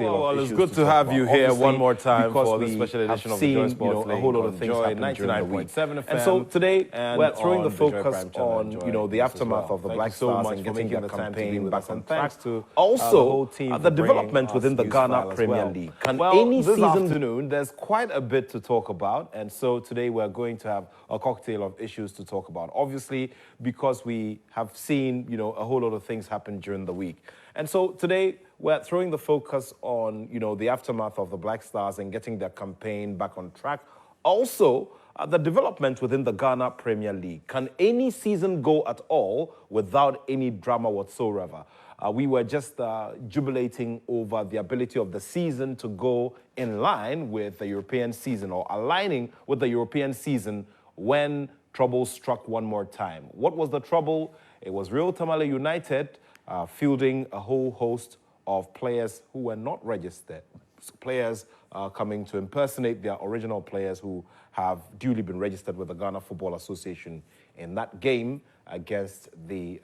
cocktail of well, issues. It's good to have you here one more time for this special have edition of seen, the Joy Sports a whole lot of things Joy happen during the week. 99.7 FM. And so today we're throwing the focus on, the aftermath of the Black Stars and getting their campaign back on track. To Also, the development within the Ghana Premier League. Can any this season afternoon, there's quite a bit to talk about, and so today we're going to have a cocktail of issues to talk about. Obviously, because we have seen, a whole lot of things happen during the week. And so today, we're throwing the focus on, the aftermath of the Black Stars and getting their campaign back on track. Also, the development within the Ghana Premier League. Can any season go at all without any drama whatsoever? We were just jubilating over the ability of the season to go in line with the European season, or aligning with the European season, when trouble struck one more time. What was the trouble? It was Real Tamale United fielding a whole host of players who were not registered. Players coming to impersonate their original players who have duly been registered with the Ghana Football Association in that game against the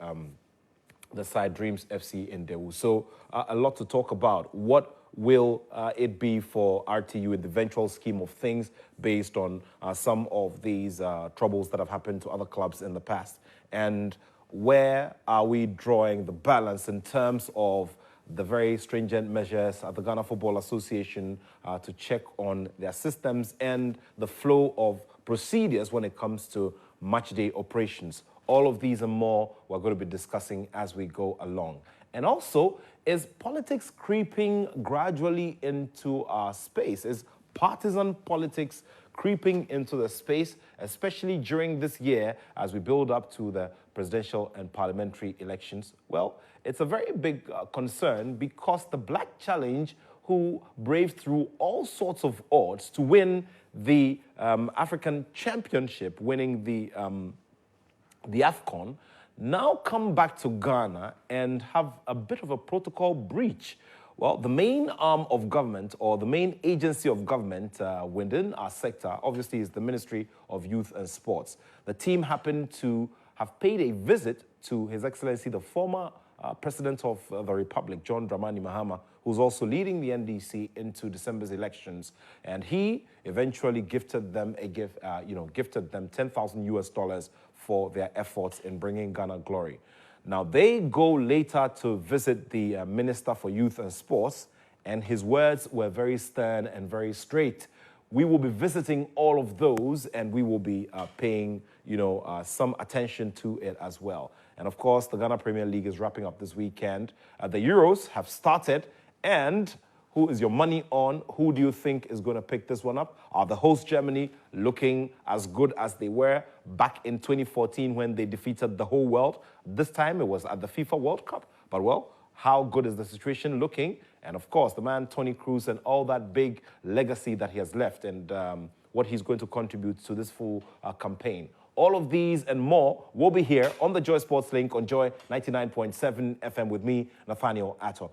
side Dreams FC in Daewoo. So a lot to talk about. What will it be for RTU in the eventual scheme of things, based on some of these troubles that have happened to other clubs in the past? And where are we drawing the balance in terms of the very stringent measures at the Ghana Football Association to check on their systems and the flow of procedures when it comes to matchday operations? All of these and more we're going to be discussing as we go along. And also, is politics creeping gradually into our space? Is partisan politics creeping into the space, especially during this year as we build up to the presidential and parliamentary elections? Well, it's a very big concern, because the Black Challenge, who braved through all sorts of odds to win the African Championship, winning the AFCON, now come back to Ghana and have a bit of a protocol breach. Well, the main arm of government, or the main agency of government within our sector, obviously, is the Ministry of Youth and Sports. The team happened to have paid a visit to His Excellency, the former President of the Republic, John Dramani Mahama, who's also leading the NDC into December's elections, and he eventually gifted them a gift, gifted them $10,000 for their efforts in bringing Ghana glory. Now, they go later to visit the Minister for Youth and Sports, and his words were very stern and very straight. We will be visiting all of those, and we will be paying, some attention to it as well. And of course, the Ghana Premier League is wrapping up this weekend. The Euros have started, and who is your money on? Who do you think is going to pick this one up? Are the host Germany looking as good as they were back in 2014 when they defeated the whole world? This time it was at the FIFA World Cup. But well, how good is the situation looking? And of course, the man Tony Cruz and all that big legacy that he has left, and what he's going to contribute to this full campaign. All of these and more will be here on the Joy Sports Link on Joy 99.7 FM with me, Nathaniel Atto.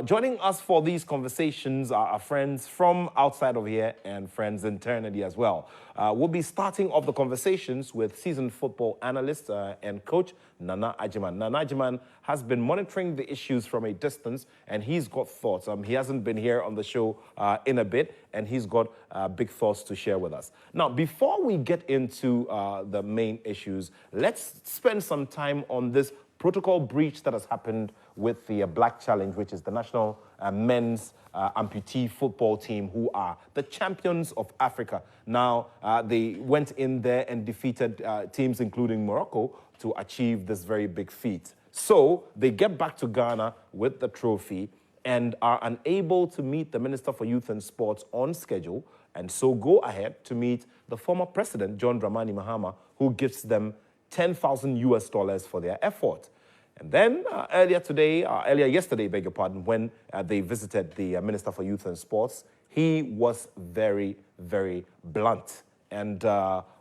Joining us for these conversations are our friends from outside of here and friends internally as well. We'll be starting off the conversations with seasoned football analyst and coach Nana Ajiman. Nana Ajiman has been monitoring the issues from a distance, and he's got thoughts. He hasn't been here on the show in a bit, and he's got big thoughts to share with us. Now, before we get into the main issues, let's spend some time on this protocol breach that has happened with the Black Challenge, which is the national men's amputee football team, who are the champions of Africa. Now, they went in there and defeated teams including Morocco to achieve this very big feat. So they get back to Ghana with the trophy and are unable to meet the Minister for Youth and Sports on schedule, and so go ahead to meet the former president, John Dramani Mahama, who gives them $10,000 for their effort. And then earlier yesterday, beg your pardon, when they visited the Minister for Youth and Sports, he was very, very blunt and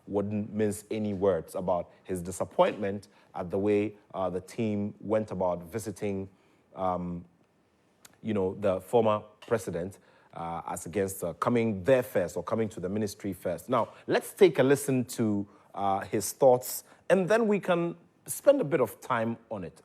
wouldn't mince any words about his disappointment at the way the team went about visiting, the former president as against coming there first, or coming to the ministry first. Now, let's take a listen to his thoughts, and then we can spend a bit of time on it.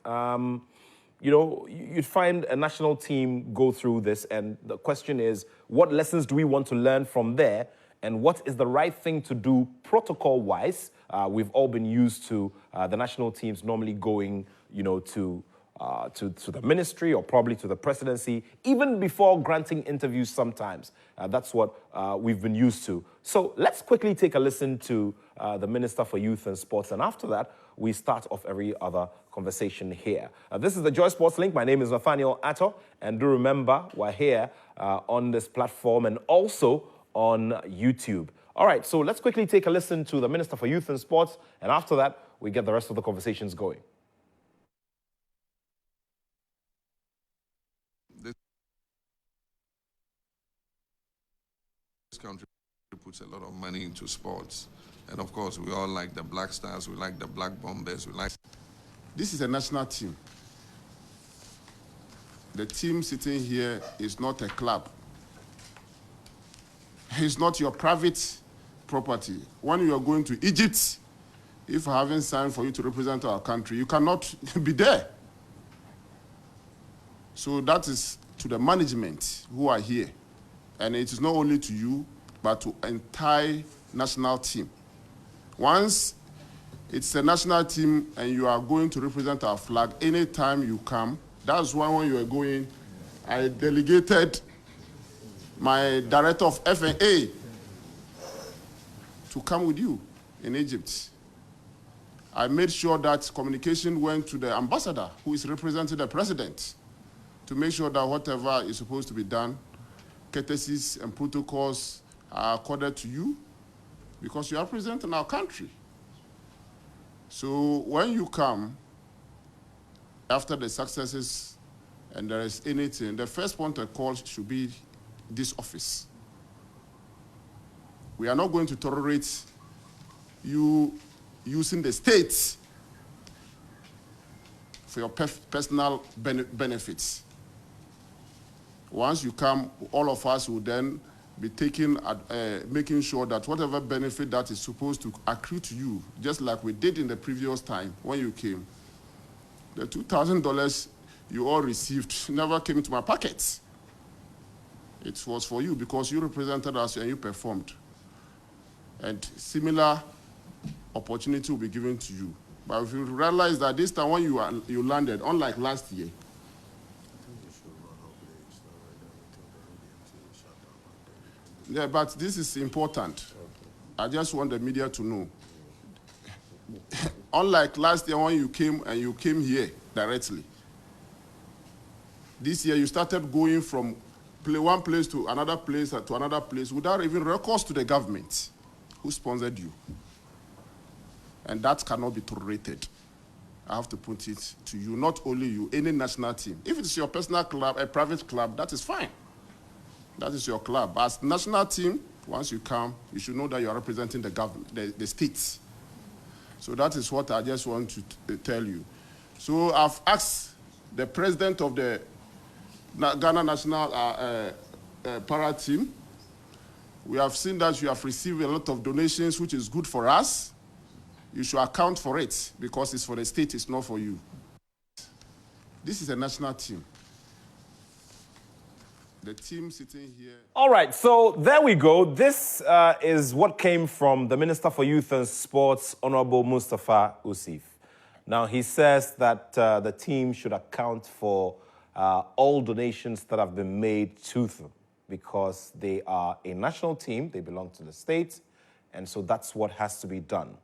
you'd find a national team go through this, and the question is, what lessons do we want to learn from there, and what is the right thing to do protocol-wise? We've all been used to the national teams normally going, to the ministry or probably to the presidency, even before granting interviews sometimes. That's what we've been used to. So let's quickly take a listen to the Minister for Youth and Sports, and after that, we start off every other conversation here. This is the Joy Sports Link. My name is Nathaniel Atto, and do remember, we're here on this platform and also on YouTube. All right, so let's quickly take a listen to the Minister for Youth and Sports, and after that, we get the rest of the conversations going. This country puts a lot of money into sports. And of course, we all like the Black Stars, we like the Black Bombers, we like... This is a national team. The team sitting here is not a club. It's not your private property. When you are going to Egypt, if I haven't signed for you to represent our country, you cannot be there. So that is to the management who are here. And it is not only to you, but to entire national team. Once it's a national team and you are going to represent our flag, anytime you come, that's why when you are going, I delegated my director of FNA to come with you in Egypt. I made sure that communication went to the ambassador who is representing the president to make sure that whatever is supposed to be done, courtesies and protocols are accorded to you because you are representing our country. So when you come, after the successes and there is anything, the first point of call should be this office. We are not going to tolerate you using the state for your personal benefits. Once you come, all of us will then be making sure that whatever benefit that is supposed to accrue to you, just like we did in the previous time when you came, the $2,000 you all received never came into my pockets. It was for you because you represented us and you performed. And similar opportunity will be given to you. But if you realize that this time when you landed, unlike last year, yeah, but this is important. I just want the media to know. Unlike last year when you came here directly, this year you started going from one place to another place without even recourse to the government who sponsored you. And that cannot be tolerated. I have to put it to you, not only you, any national team. If it's your personal club, a private club, that is fine. That is your club. As national team, once you come, you should know that you are representing the government, the states. So that is what I just want to tell you. So I've asked the president of the Ghana National Para Team. We have seen that you have received a lot of donations, which is good for us. You should account for it because it's for the state, it's not for you. This is a national team. The team sitting here. All right, so there we go. This is what came from the Minister for Youth and Sports, Honorable Mustapha Usif. Now, he says that the team should account for all donations that have been made to them because they are a national team, they belong to the state, and so that's what has to be done.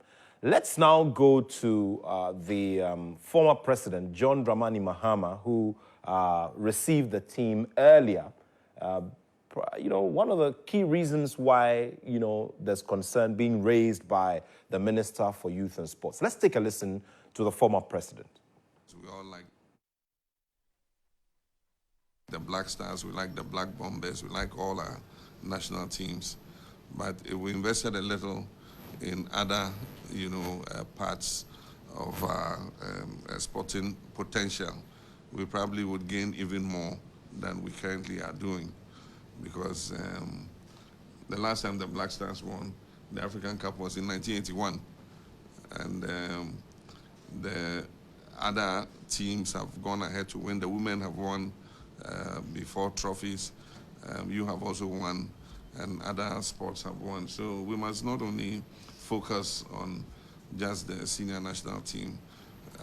Let's now go to the former president, John Dramani Mahama, who received the team earlier. One of the key reasons why, there's concern being raised by the Minister for Youth and Sports. Let's take a listen to the former president. So we all like the Black Stars, we like the Black Bombers, we like all our national teams. But if we invested a little in other, parts of our sporting potential, we probably would gain even more than we currently are doing. Because the last time the Black Stars won the African Cup was in 1981. And other teams have gone ahead to win. The women have won before trophies. You have also won, and other sports have won. So we must not only focus on just the senior national team.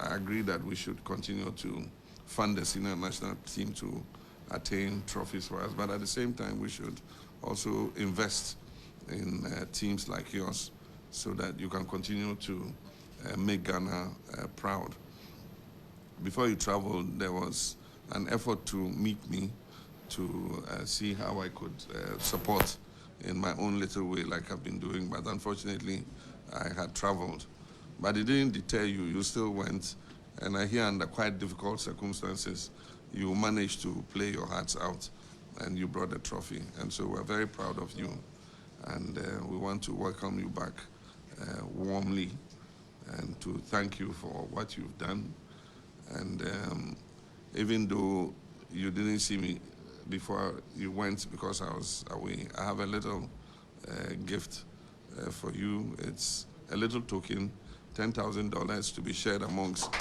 I agree that we should continue to fund the senior national team to attain trophies for us, but at the same time, we should also invest in teams like yours so that you can continue to make Ghana proud. Before you traveled, there was an effort to meet me to see how I could support in my own little way like I've been doing, but unfortunately I had traveled. But it didn't deter you, you still went, and I hear under quite difficult circumstances, you managed to play your hearts out and you brought the trophy. And so we're very proud of you, and we want to welcome you back warmly and to thank you for what you've done. And even though you didn't see me before you went because I was away, I have a little gift for you. It's a little token, $10,000 to be shared amongst the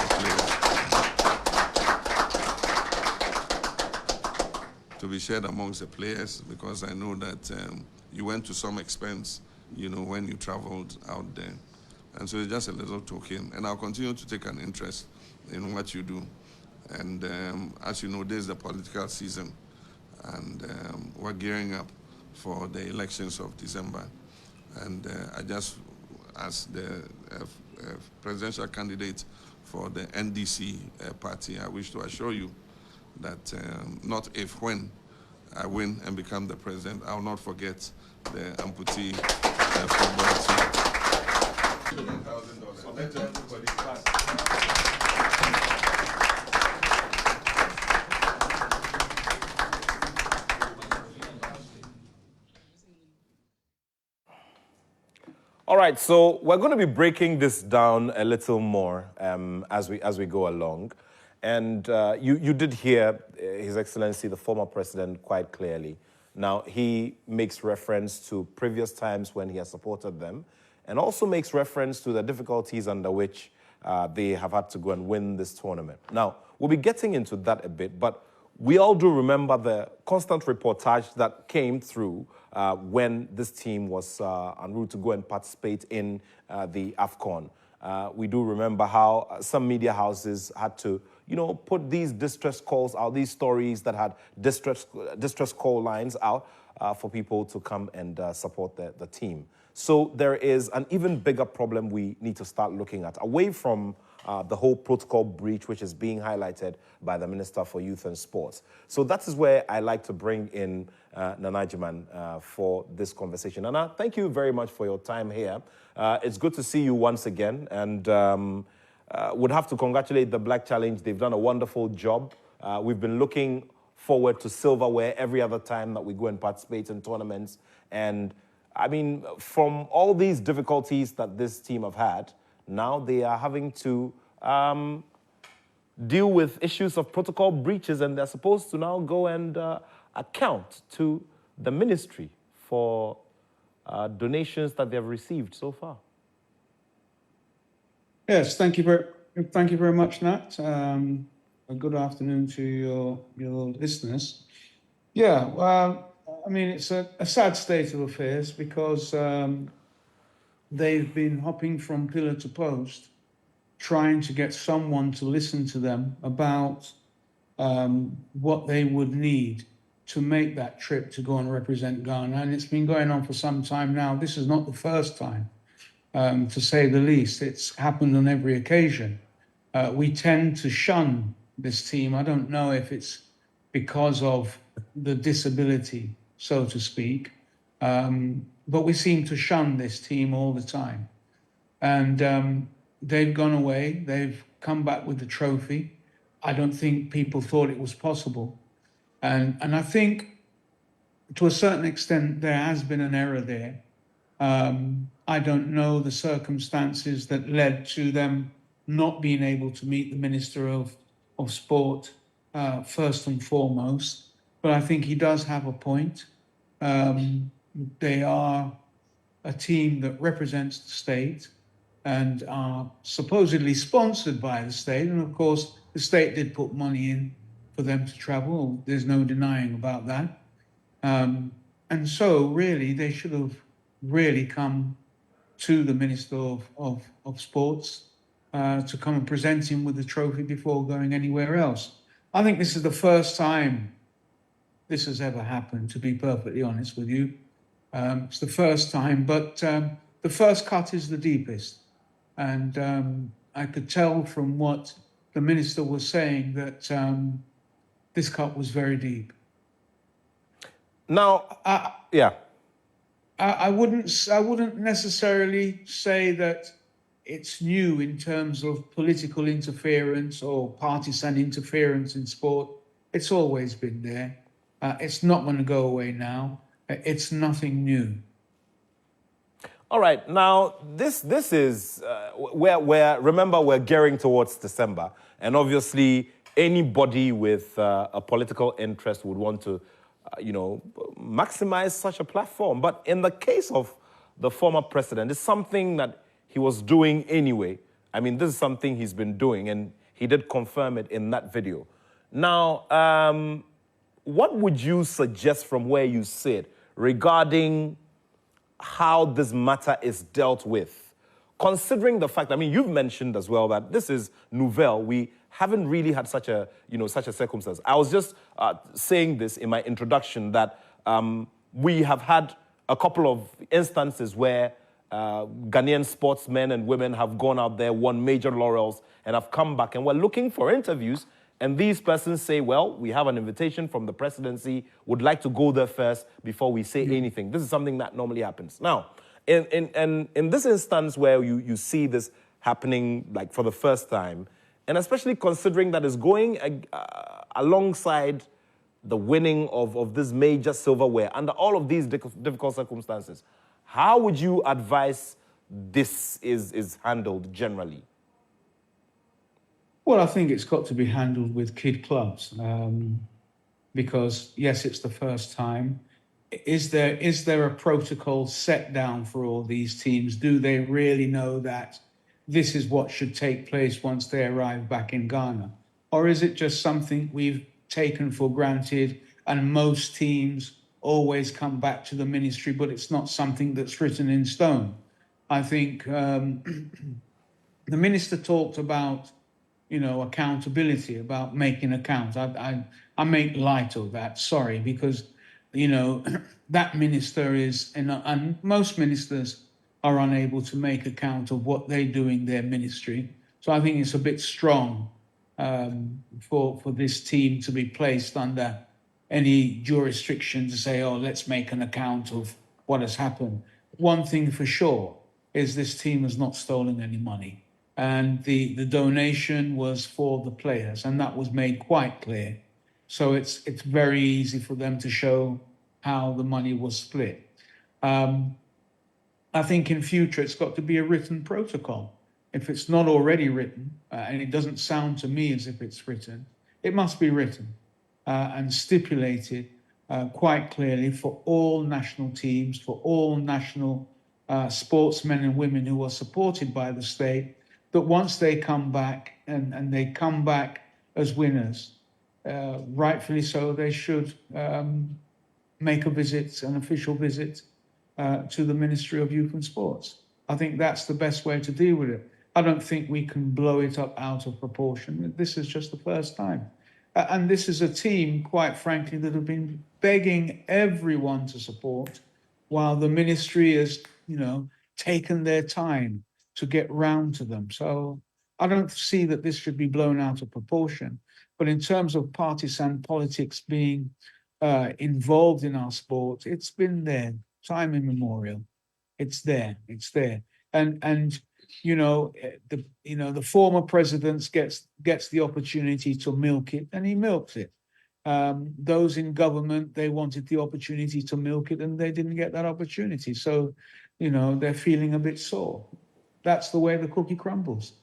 players. To be shared amongst the players, because I know that you went to some expense, you know, when you traveled out there. And so it's just a little token, and I'll continue to take an interest in what you do. And as you know, this is the political season, and we're gearing up for the elections of December. And I just, as the presidential candidate for the NDC party, I wish to assure you that not if, when I win and become the president, I'll not forget the Amputee football team. $1,000. Let everybody clap. All right, so we're going to be breaking this down a little more as we go along. And you did hear His Excellency, the former president, quite clearly. Now, he makes reference to previous times when he has supported them, and also makes reference to the difficulties under which they have had to go and win this tournament. Now, we'll be getting into that a bit, but we all do remember the constant reportage that came through when this team was en route to go and participate in the AFCON. We do remember how some media houses had to, you know, put these distress calls out, these stories that had distress call lines out for people to come and support the team. So there is an even bigger problem we need to start looking at, away from the whole protocol breach, which is being highlighted by the Minister for Youth and Sports. So that is where I like to bring in Nana Agyeman for this conversation. Nana, thank you very much for your time here. It's good to see you once again, and would have to congratulate the Black Challenge. They've done a wonderful job. We've been looking forward to silverware every other time that we go and participate in tournaments. And I mean, from all these difficulties that this team have had, now they are having to deal with issues of protocol breaches, and they're supposed to now go and account to the ministry for donations that they've received so far. Yes, thank you very much, Nat. A good afternoon to your listeners. Yeah, well, I mean, it's a sad state of affairs because they've been hopping from pillar to post, trying to get someone to listen to them about what they would need to make that trip to go and represent Ghana. And it's been going on for some time now. This is not the first time, to say the least. It's happened on every occasion. We tend to shun this team. I don't know if it's because of the disability, so to speak, but we seem to shun this team all the time. And they've gone away. They've come back with the trophy. I don't think people thought it was possible. And I think to a certain extent, there has been an error there. I don't know the circumstances that led to them not being able to meet the Minister of Sport first and foremost, but I think he does have a point. They are a team that represents the state. and are supposedly sponsored by the state. And of course, the state did put money in for them to travel. There's no denying about that. And so really, they should have really come to the Minister of Sports to come and present him with the trophy before going anywhere else. I think this is the first time this has ever happened, to be perfectly honest with you. It's the first time, but the first cut is the deepest. And I could tell from what the minister was saying that this cut was very deep. Now, yeah. I wouldn't necessarily say that it's new in terms of political interference or partisan interference in sport. It's always been there. It's not going to go away now. It's nothing new. All right. Now, this is remember, we're gearing towards December, and obviously anybody with a political interest would want to, maximize such a platform. But in the case of the former president, it's something that he was doing anyway. I mean, this is something he's been doing, and he did confirm it in that video. Now, what would you suggest from where you sit regarding how this matter is dealt with, considering the fact, I mean, you've mentioned as well that this is nouvelle. We haven't really had such a circumstance. I was just saying this in my introduction that we have had a couple of instances where Ghanaian sportsmen and women have gone out there, won major laurels, and have come back, and we're looking for interviews. And these persons say, well, we have an invitation from the presidency, would like to go there first before we say anything. This is something that normally happens. Now, in this instance where you see this happening like for the first time, and especially considering that it's going alongside the winning of this major silverware under all of these difficult circumstances, how would you advise this is handled generally? Well, I think it's got to be handled with kid clubs because, yes, it's the first time. Is there a protocol set down for all these teams? Do they really know that this is what should take place once they arrive back in Ghana? Or is it just something we've taken for granted and most teams always come back to the ministry, but it's not something that's written in stone? I think the minister talked about accountability, about making accounts. I make light of that, sorry, because, that minister is, and most ministers are unable to make account of what they do in their ministry. So I think it's a bit strong for this team to be placed under any jurisdiction to say, oh, let's make an account of what has happened. One thing for sure is this team has not stolen any money. And the donation was for the players, and that was made quite clear. So it's very easy for them to show how the money was split. I think in future it's got to be a written protocol. If it's not already written, and it doesn't sound to me as if it's written, it must be written and stipulated quite clearly for all national teams, for all national sportsmen and women who are supported by the state, that once they come back and they come back as winners, rightfully so, they should make a visit, an official visit to the Ministry of Youth and Sports. I think that's the best way to deal with it. I don't think we can blow it up out of proportion. This is just the first time. And this is a team, quite frankly, that have been begging everyone to support while the ministry has, taken their time to get round to them. So I don't see that this should be blown out of proportion. But in terms of partisan politics being involved in our sport, it's been there, time immemorial. It's there. And the former president gets the opportunity to milk it, and he milks it. Those in government, they wanted the opportunity to milk it, and they didn't get that opportunity. So, they're feeling a bit sore. That's the way the cookie crumbles.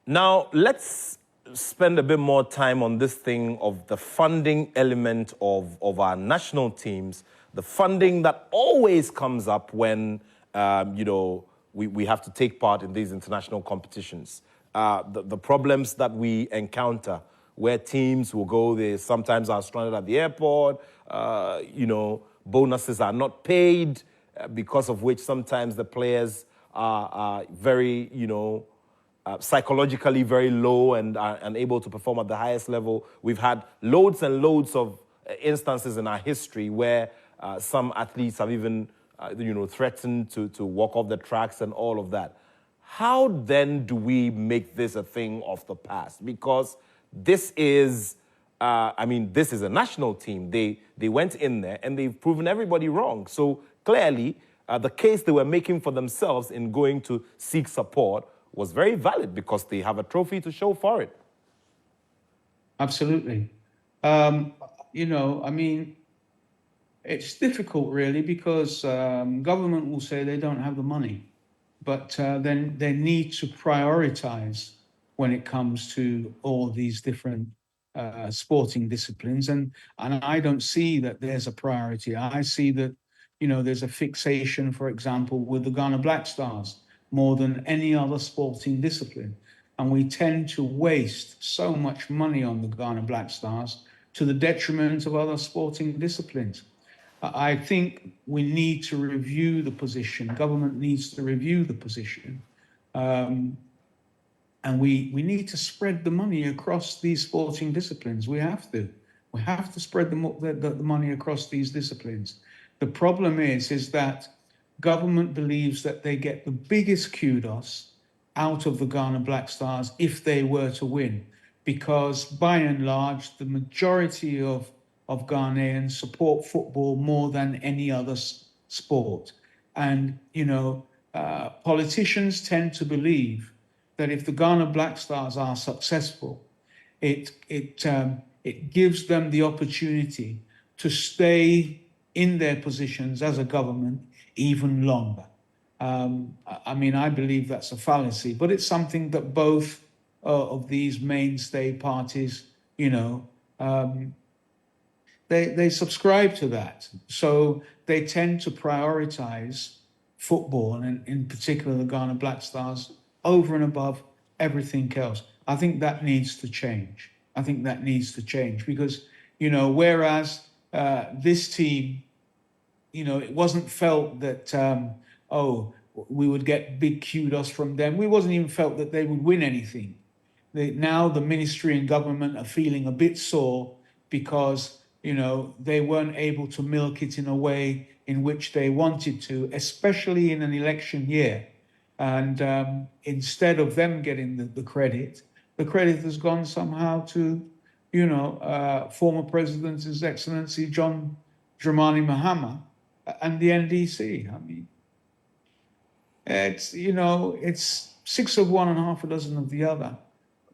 Now, let's spend a bit more time on this thing of the funding element of our national teams, the funding that always comes up when, we we have to take part in these international competitions. The problems that we encounter, where teams will go, they sometimes are stranded at the airport, bonuses are not paid, because of which sometimes the players are very, psychologically very low and are unable to perform at the highest level. We've had loads and loads of instances in our history where some athletes have even, threatened to walk off the tracks and all of that. How then do we make this a thing of the past? Because this is, this is a national team. They went in there and they've proven everybody wrong. So clearly, the case they were making for themselves in going to seek support was very valid because they have a trophy to show for it. Absolutely. It's difficult really because government will say they don't have the money, but then they need to prioritize when it comes to all these different sporting disciplines. And I don't see that there's a priority. I see that, there's a fixation, for example, with the Ghana Black Stars more than any other sporting discipline. And we tend to waste so much money on the Ghana Black Stars to the detriment of other sporting disciplines. I think we need to review the position. Government needs to review the position. And we need to spread the money across these sporting disciplines. We have to. We have to spread the money across these disciplines. The problem is that government believes that they get the biggest kudos out of the Ghana Black Stars if they were to win, because by and large, the majority of Ghanaians support football more than any other sport. And, politicians tend to believe that if the Ghana Black Stars are successful, it gives them the opportunity to stay in their positions as a government even longer. I believe that's a fallacy, but it's something that both of these mainstay parties, they subscribe to that. So they tend to prioritize football, and in particular the Ghana Black Stars, over and above everything else. I think that needs to change. Because, whereas this team, it wasn't felt that, we would get big kudos from them. We wasn't even felt that they would win anything. Now the ministry and government are feeling a bit sore because, they weren't able to milk it in a way in which they wanted to, especially in an election year. And instead of them getting the credit has gone somehow to, former President, His Excellency John Dramani Mahama and the NDC. It's 6 of one and half a dozen of the other.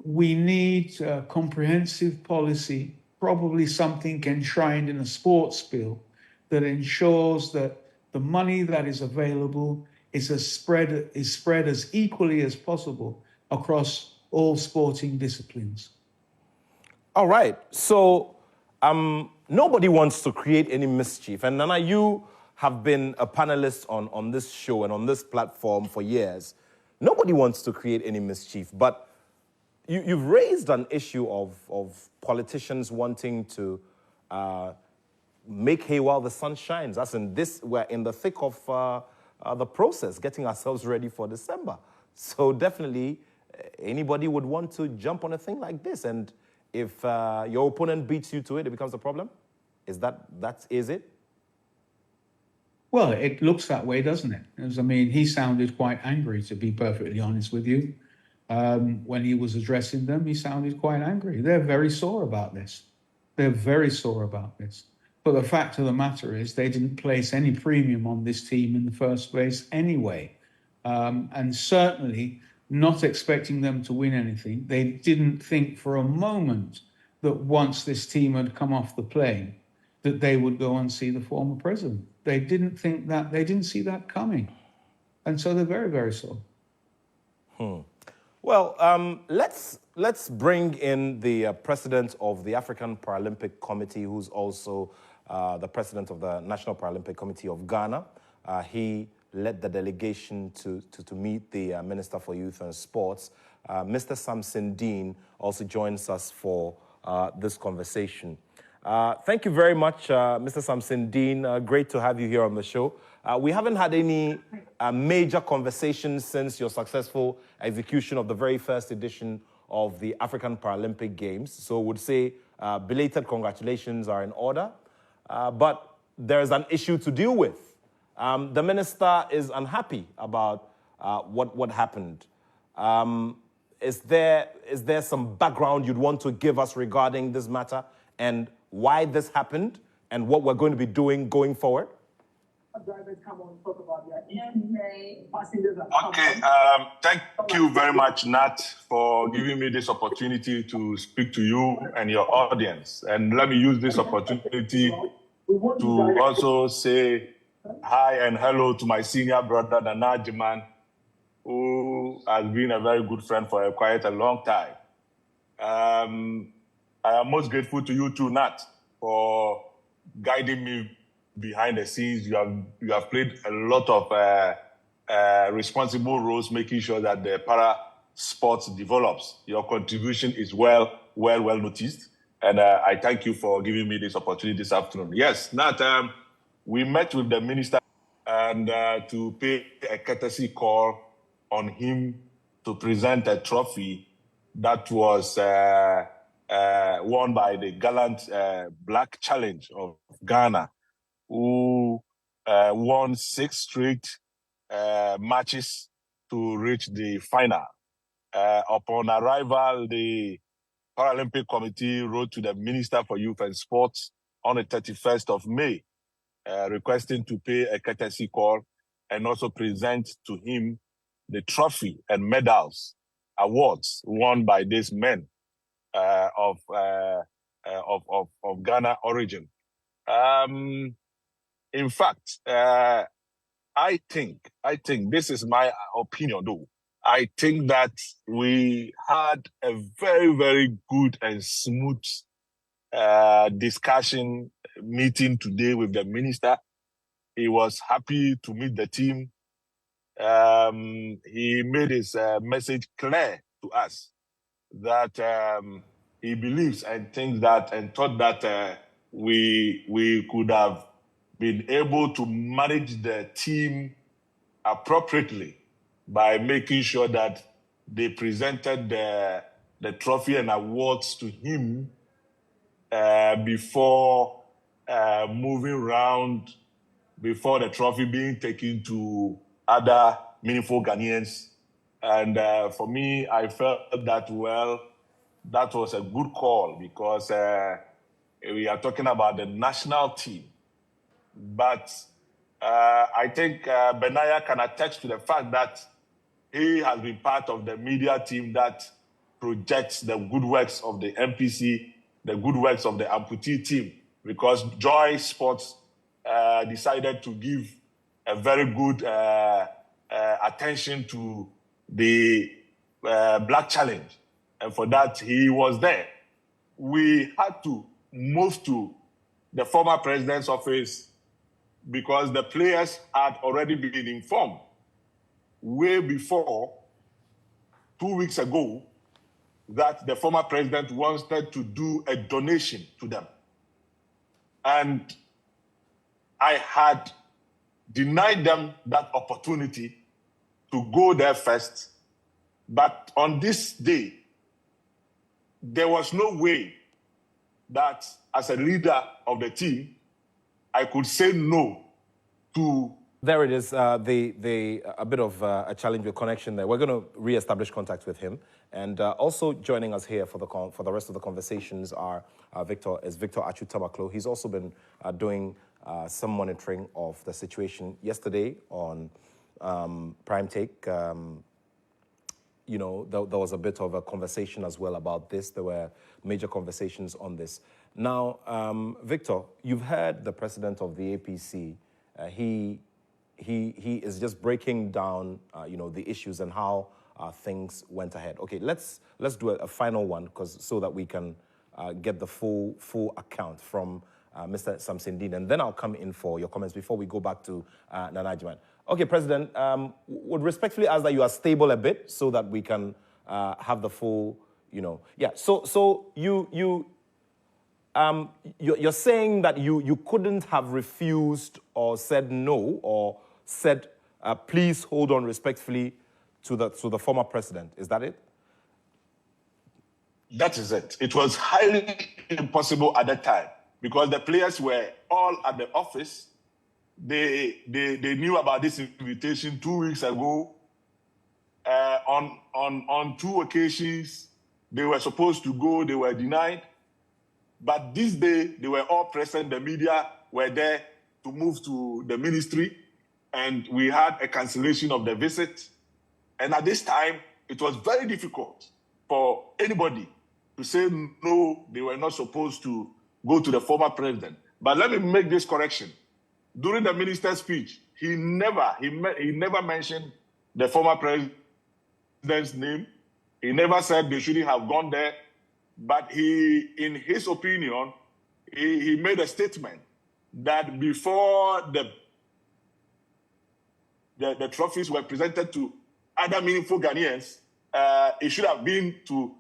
We need a comprehensive policy, probably something enshrined in a sports bill that ensures that the money that is available is spread as equally as possible across all sporting disciplines. All right. So nobody wants to create any mischief. And Nana, you have been a panelist on this show and on this platform for years. Nobody wants to create any mischief, but you've raised an issue of politicians wanting to make hay while the sun shines. As in this, we're in the thick of the process, getting ourselves ready for December. So definitely, anybody would want to jump on a thing like this. And if your opponent beats you to it, it becomes a problem? Is it? Well, it looks that way, doesn't it? He sounded quite angry, to be perfectly honest with you. When he was addressing them, he sounded quite angry. They're very sore about this. But the fact of the matter is they didn't place any premium on this team in the first place anyway. And certainly not expecting them to win anything. They didn't think for a moment that once this team had come off the plane, that they would go and see the former president. They didn't think that, they didn't see that coming. And so they're very, very sore. Well, let's bring in the president of the African Paralympic Committee, who's also the president of the National Paralympic Committee of Ghana. He led the delegation to meet the Minister for Youth and Sports. Mr. Samson Dean also joins us for this conversation. Thank you very much, Mr. Samson Dean. Great to have you here on the show. We haven't had any major conversations since your successful execution of the very first edition of the African Paralympic Games. So would say belated congratulations are in order. But there's an issue to deal with. The minister is unhappy about what happened. Is there some background you'd want to give us regarding this matter and why this happened and what we're going to be doing going forward? Okay, thank you very much, Nat, for giving me this opportunity to speak to you and your audience. And let me use this opportunity to also say hi and hello to my senior brother, Nana Jiman, who has been a very good friend for quite a long time. I am most grateful to you too, Nat, for guiding me behind the scenes. You have played a lot of responsible roles, making sure that the para sports develops. Your contribution is well noticed, and I thank you for giving me this opportunity this afternoon. Yes, Nat, we met with the minister and to pay a courtesy call on him to present a trophy that was won by the gallant Black Challenge of Ghana, who won 6 straight matches to reach the final. Upon arrival, the Paralympic Committee wrote to the Minister for Youth and Sports on the 31st of May, requesting to pay a courtesy call and also present to him the trophy and medals, awards won by these men of Ghana origin. In fact, I think this is my opinion, though. I think that we had a very, very good and smooth discussion meeting today with the minister. He was happy to meet the team. He made his message clear to us that he believes and thinks that and thought that we could have been able to manage the team appropriately by making sure that they presented the trophy and awards to him before moving around, before the trophy being taken to other meaningful Ghanaians. And for me, I felt that, well, that was a good call because we are talking about the national team. But I think Benaya can attest to the fact that he has been part of the media team that projects the good works of the MPC, the good works of the Amputee team, because Joy Sports decided to give a very good attention to the Black Challenge. And for that, he was there. We had to move to the former president's office because the players had already been informed way before, 2 weeks ago, that the former president wanted to do a donation to them. And I had denied them that opportunity to go there first. But on this day, there was no way that as a leader of the team, I could say no to... There it is, a bit of a challenge with connection there. We're going to re-establish contact with him. And also joining us here for the rest of the conversations are Victor Achutamaklo. He's also been doing some monitoring of the situation. Yesterday on Prime Take, you know, there was a bit of a conversation as well about this. There were major conversations on this. Now, Victor, you've heard the president of the APC. He is just breaking down, you know, the issues and how things went ahead. Okay, let's do a final one, so that we can get the full account from Mr. Samsindine, and then I'll come in for your comments before we go back to Nana Ajman. Okay, President, would respectfully ask that you are stable a bit so that we can have the full, yeah. So you're saying that you couldn't have refused or said no or said please hold on respectfully to the former president. Is that it? That is it. It was highly impossible at that time because the players were all at the office. They knew about this invitation 2 weeks ago. On 2 occasions, they were supposed to go. They were denied. But this day, they were all present. The media were there to move to the ministry, and we had a cancellation of the visit. And at this time, it was very difficult for anybody to say no, they were not supposed to go to the former president. But let me make this correction. During the minister's speech, he never mentioned the former president's name. He never said they shouldn't have gone there. But he, in his opinion, he made a statement that before the trophies were presented to other meaningful Ghanaians, it should have been to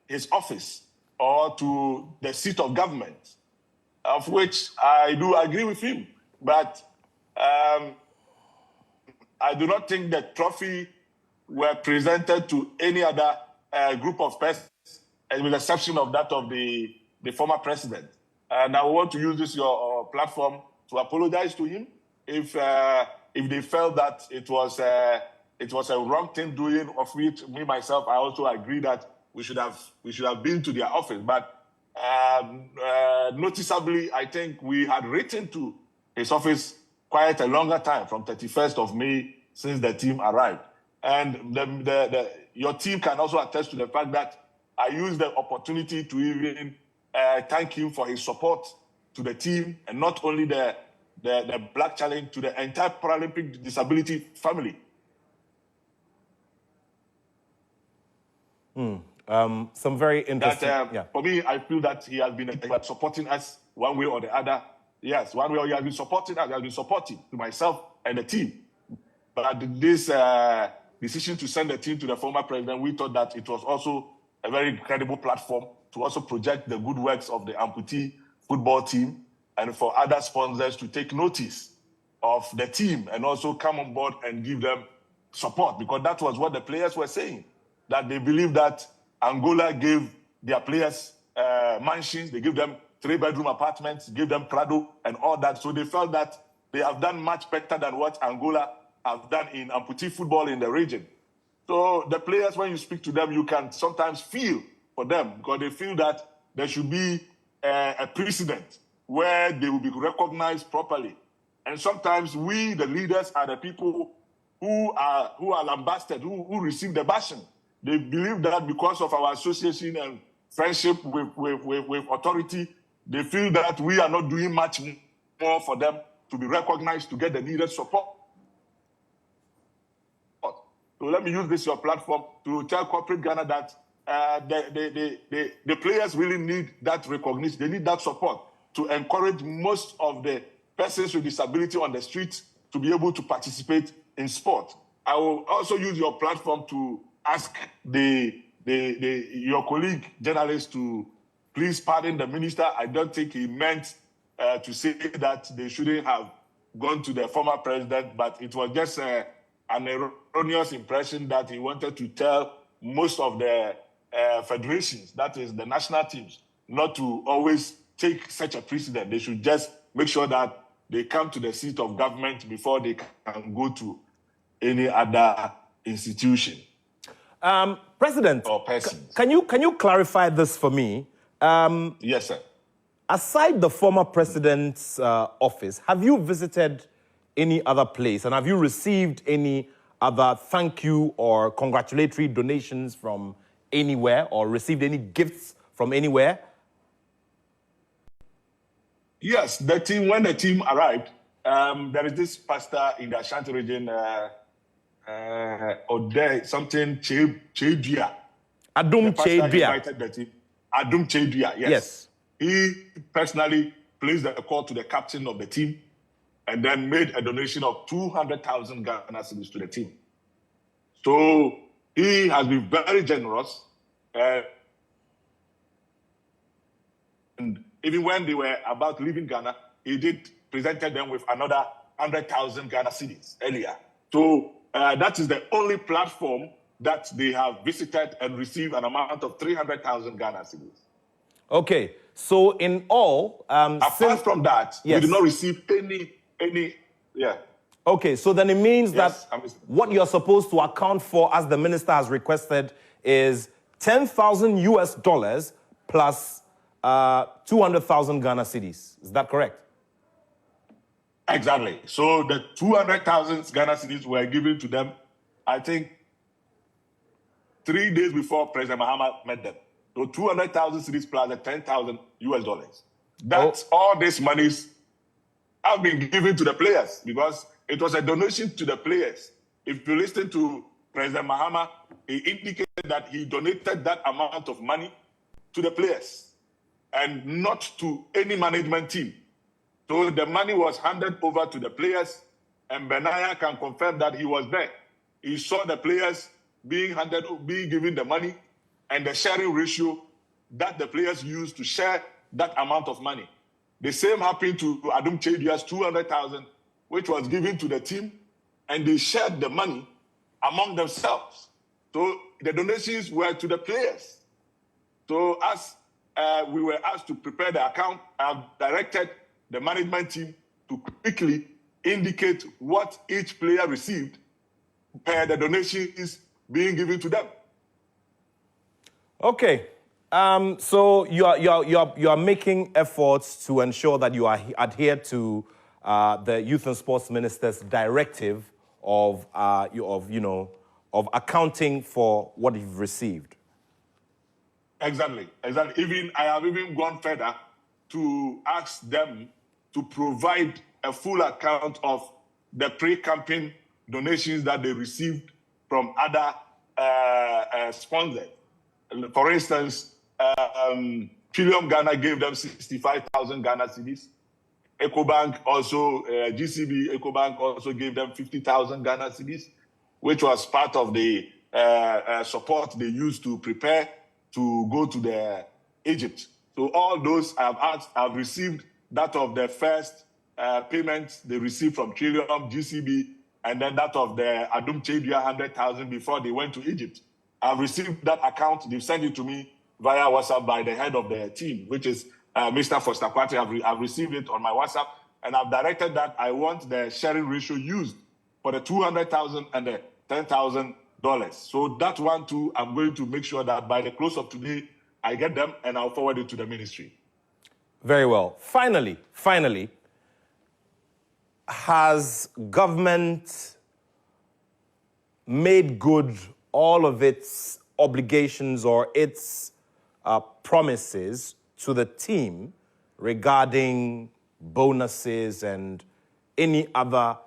his office or to the seat of government, of which I do agree with him. But I do not think the trophy were presented to any other group of persons, with the exception of that of the former president. And I want to use this your platform to apologize to him if they felt that it was a wrong thing doing, of which me myself I also agree that we should have been to their office. But noticeably, I think we had written to his office quite a longer time, from 31st of May, since the team arrived. And your team can also attest to the fact that I used the opportunity to even thank him for his support to the team, and not only the Black Challenge, to the entire Paralympic disability family. Some very interesting. For me, I feel that he has been supporting us one way or the other. Yes, one way or he has been supporting us. He has been supporting to myself and the team. But this decision to send the team to the former president, we thought that it was also a very credible platform to also project the good works of the Amputee football team, and for other sponsors to take notice of the team and also come on board and give them support, because that was what the players were saying, that they believe that Angola gave their players mansions, they give them 3-bedroom apartments, give them Prado and all that. So they felt that they have done much better than what Angola have done in amputee football in the region. So the players, when you speak to them, you can sometimes feel for them, because they feel that there should be a precedent where they will be recognized properly. And sometimes we, the leaders, are the people who are lambasted, who receive the bashing. They believe that because of our association and friendship with authority, they feel that we are not doing much more for them to be recognized, to get the needed support. So let me use this your platform to tell corporate Ghana that the players really need that recognition. They need that support to encourage most of the persons with disability on the streets to be able to participate in sport. I will also use your platform to ask your colleague journalist to please pardon the minister. I don't think he meant to say that they shouldn't have gone to the former president, but it was just an erroneous impression that he wanted to tell most of the federations, that is the national teams, not to always take such a precedent. They should just make sure that they come to the seat of government before they can go to any other institution. President, or person. Can you clarify this for me? Yes, sir. Aside the former president's office, have you visited any other place, and have you received any other thank you or congratulatory donations from anywhere, or received any gifts from anywhere? Yes, when the team arrived, there is this pastor in the Ashanti region, something Chedua. Adum Chedua. Invited the team. Adum Chedua, yes. He personally placed the call to the captain of the team, and then made a donation of 200,000 Ghana cedis to the team. So he has been very generous. And even when they were about leaving Ghana, he presented them with another 100,000 Ghana cedis earlier. So that is the only platform that they have visited and received an amount of 300,000 Ghana cedis. Okay, so in all, apart from that, yes, we did not receive any. Okay, so then it means yes, that what you're supposed to account for, as the minister has requested, is $10,000 plus 200,000 Ghana cedis. Is that correct? Exactly. So the 200,000 Ghana cedis were given to them, I think, 3 days before President Mahama met them. So 200,000 cedis plus the $10,000. That's all these monies have been given to the players because it was a donation to the players. If you listen to President Mahama, he indicated that he donated that amount of money to the players and not to any management team. So the money was handed over to the players, and Benaya can confirm that he was there. He saw the players being given the money and the sharing ratio that the players used to share that amount of money. The same happened to Adum Chedia's 200,000, which was given to the team, and they shared the money among themselves. So the donations were to the players. So as we were asked to prepare the account, I directed the management team to quickly indicate what each player received per the donations being given to them. Okay. So you are making efforts to ensure that you adhere to the Youth and Sports Minister's directive of accounting for what you've received. Exactly. I have even gone further to ask them to provide a full account of the pre-campaign donations that they received from other sponsors. For instance, Trillium Ghana gave them 65,000 Ghana cedis. EcoBank also, GCB EcoBank also gave them 50,000 Ghana cedis, which was part of the support they used to prepare to go to Egypt. So all those I've received that of the first payments they received from Trillium, GCB, and then that of the Adum Chedia 100,000 before they went to Egypt. I've received that account. They've sent it to me via WhatsApp by the head of the team, which is Mr. Foster Kwate. I've received it on my WhatsApp, and I've directed that I want the sharing ratio used for the 200,000 and the $10,000. So that one too, I'm going to make sure that by the close of today, I get them and I'll forward it to the ministry. Very well. Finally, has government made good all of its obligations or its promises to the team regarding bonuses and any other,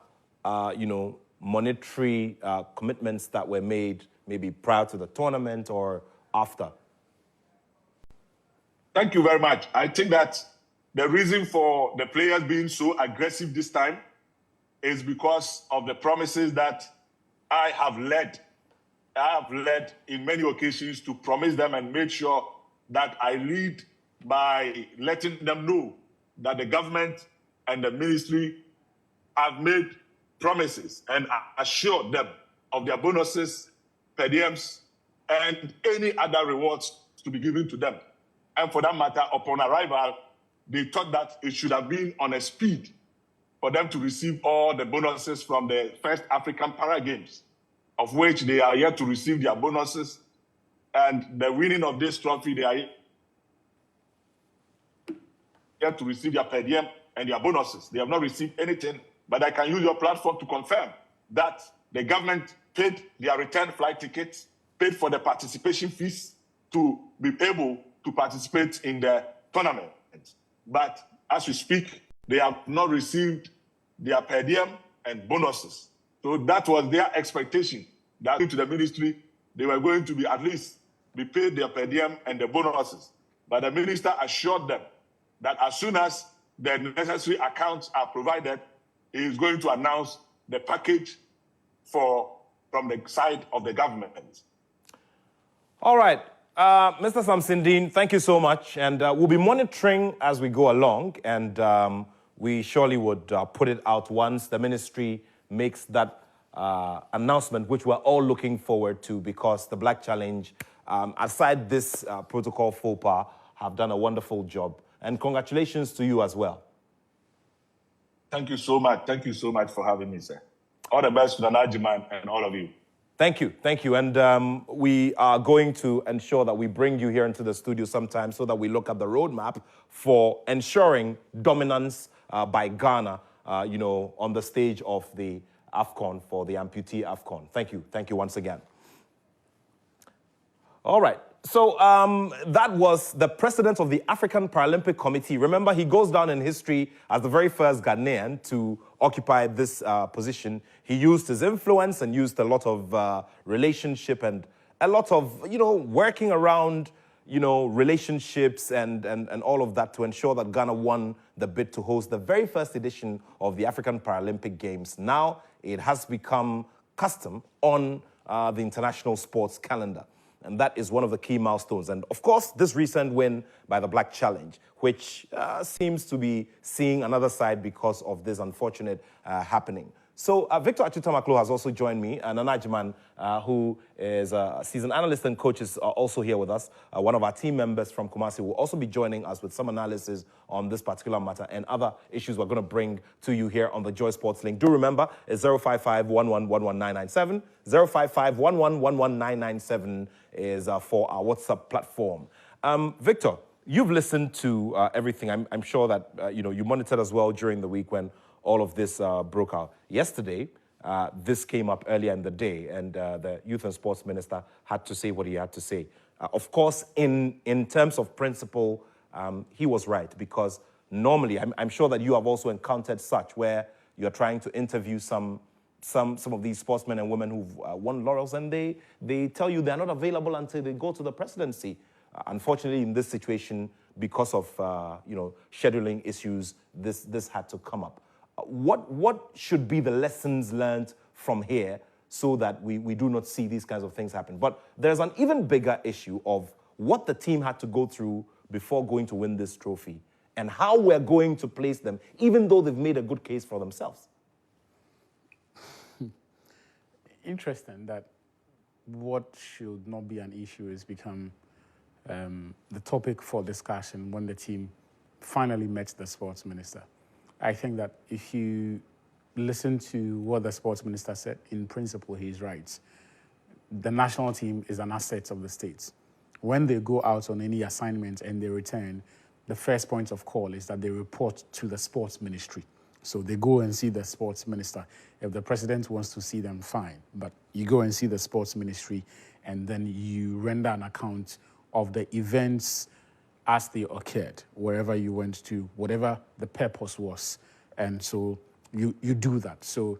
monetary commitments that were made maybe prior to the tournament or after? Thank you very much. I think that the reason for the players being so aggressive this time is because of the promises that I have led in many occasions to promise them and make sure that I lead by letting them know that the government and the ministry have made promises and assured them of their bonuses, per diems, and any other rewards to be given to them. And for that matter, upon arrival, they thought that it should have been on a speed for them to receive all the bonuses from the first African Para Games, of which they are yet to receive their bonuses. And the winning of this trophy, they are yet to receive their per diem and their bonuses. They have not received anything, but I can use your platform to confirm that the government paid their return flight tickets, paid for the participation fees to be able to participate in the tournament. But as we speak, they have not received their per diem and bonuses. So that was their expectation, that to the ministry, they were going to be at least be paid their per diem and the bonuses. But the minister assured them that as soon as the necessary accounts are provided, he is going to announce the package from the side of the government. All right. Mr. Samsindeen, thank you so much. And we'll be monitoring as we go along. And we surely would put it out once the ministry makes that announcement, which we're all looking forward to, because the Black Challenge, aside this protocol faux pas, have done a wonderful job. And congratulations to you as well. Thank you so much. Thank you so much for having me, sir. All the best to the Najiman and all of you. Thank you. Thank you. And we are going to ensure that we bring you here into the studio sometime so that we look at the roadmap for ensuring dominance by Ghana, on the stage of the AFCON for the Amputee AFCON. Thank you. Thank you once again. All right. So that was the president of the African Paralympic Committee. Remember, he goes down in history as the very first Ghanaian to occupy this position. He used his influence and used a lot of relationship and a lot of, working around, relationships and all of that to ensure that Ghana won the bid to host the very first edition of the African Paralympic Games. Now it has become custom on the international sports calendar. And that is one of the key milestones. And of course, this recent win by the Black Challenge, which seems to be seeing another side because of this unfortunate happening. So Victor Achutamaklo has also joined me, and Anajiman, who is a seasoned analyst and coach, is also here with us. One of our team members from Kumasi will also be joining us with some analysis on this particular matter and other issues we're going to bring to you here on the Joy Sports Link. Do remember, it's 055-11-11997. 055-11-11997 is for our WhatsApp platform. Victor, you've listened to everything. I'm sure that you monitored as well during the week when all of this broke out. Yesterday, this came up earlier in the day, and the Youth and Sports Minister had to say what he had to say. Of course, in terms of principle, he was right, because normally, I'm sure that you have also encountered such, where you're trying to interview some of these sportsmen and women who've won laurels, and they tell you they're not available until they go to the presidency. Unfortunately, in this situation, because of scheduling issues, this had to come up. What should be the lessons learned from here so that we do not see these kinds of things happen? But there's an even bigger issue of what the team had to go through before going to win this trophy and how we're going to place them, even though they've made a good case for themselves. Interesting that what should not be an issue has become the topic for discussion when the team finally met the sports minister. I think that if you listen to what the sports minister said, in principle, he's right. The national team is an asset of the states. When they go out on any assignment and they return, the first point of call is that they report to the sports ministry. So they go and see the sports minister. If the president wants to see them, fine. But you go and see the sports ministry, and then you render an account of the events as they occurred, wherever you went to, whatever the purpose was. And so you do that. So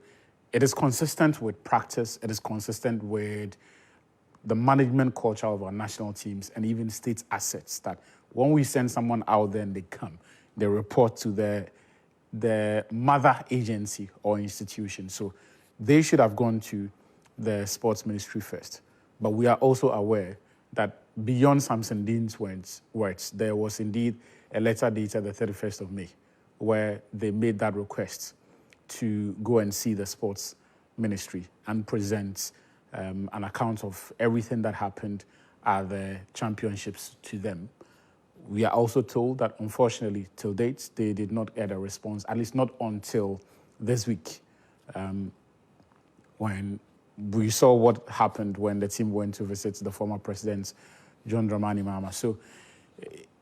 it is consistent with practice. It is consistent with the management culture of our national teams and even state assets, that when we send someone out there and they come, they report to the mother agency or institution. So they should have gone to the sports ministry first. But we are also aware that beyond Samsindeen's words, there was indeed a letter dated the 31st of May where they made that request to go and see the sports ministry and present an account of everything that happened at the championships to them. We are also told that, unfortunately, till date, they did not get a response, at least not until this week, when we saw what happened when the team went to visit the former president, John Dramani Mahama. So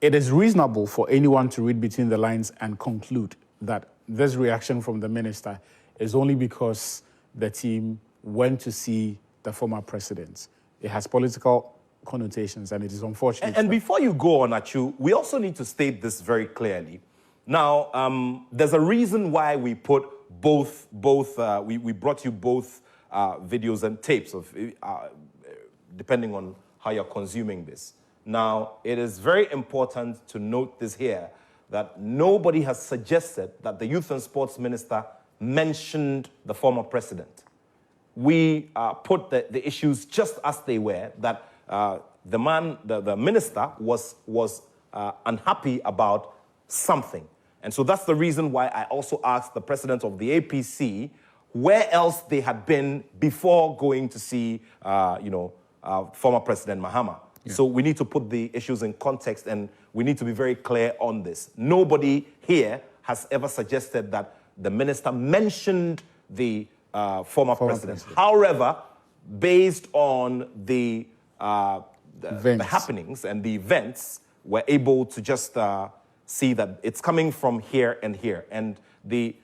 it is reasonable for anyone to read between the lines and conclude that this reaction from the minister is only because the team went to see the former president. It has political connotations, and it is unfortunate. And before you go on, Achu, we also need to state this very clearly. Now, there's a reason why we put we brought you both videos and tapes of, depending on how you're consuming this. Now, it is very important to note this here, that nobody has suggested that the Youth and Sports Minister mentioned the former president. We put the issues just as they were, that the minister was unhappy about something. And so that's the reason why I also asked the president of the APC where else they had been before going to see, former President Mahama. Yeah. So we need to put the issues in context, and we need to be very clear on this. Nobody here has ever suggested that the minister mentioned the former president. However, based on the happenings and the events, we're able to just see that it's coming from here and here. And the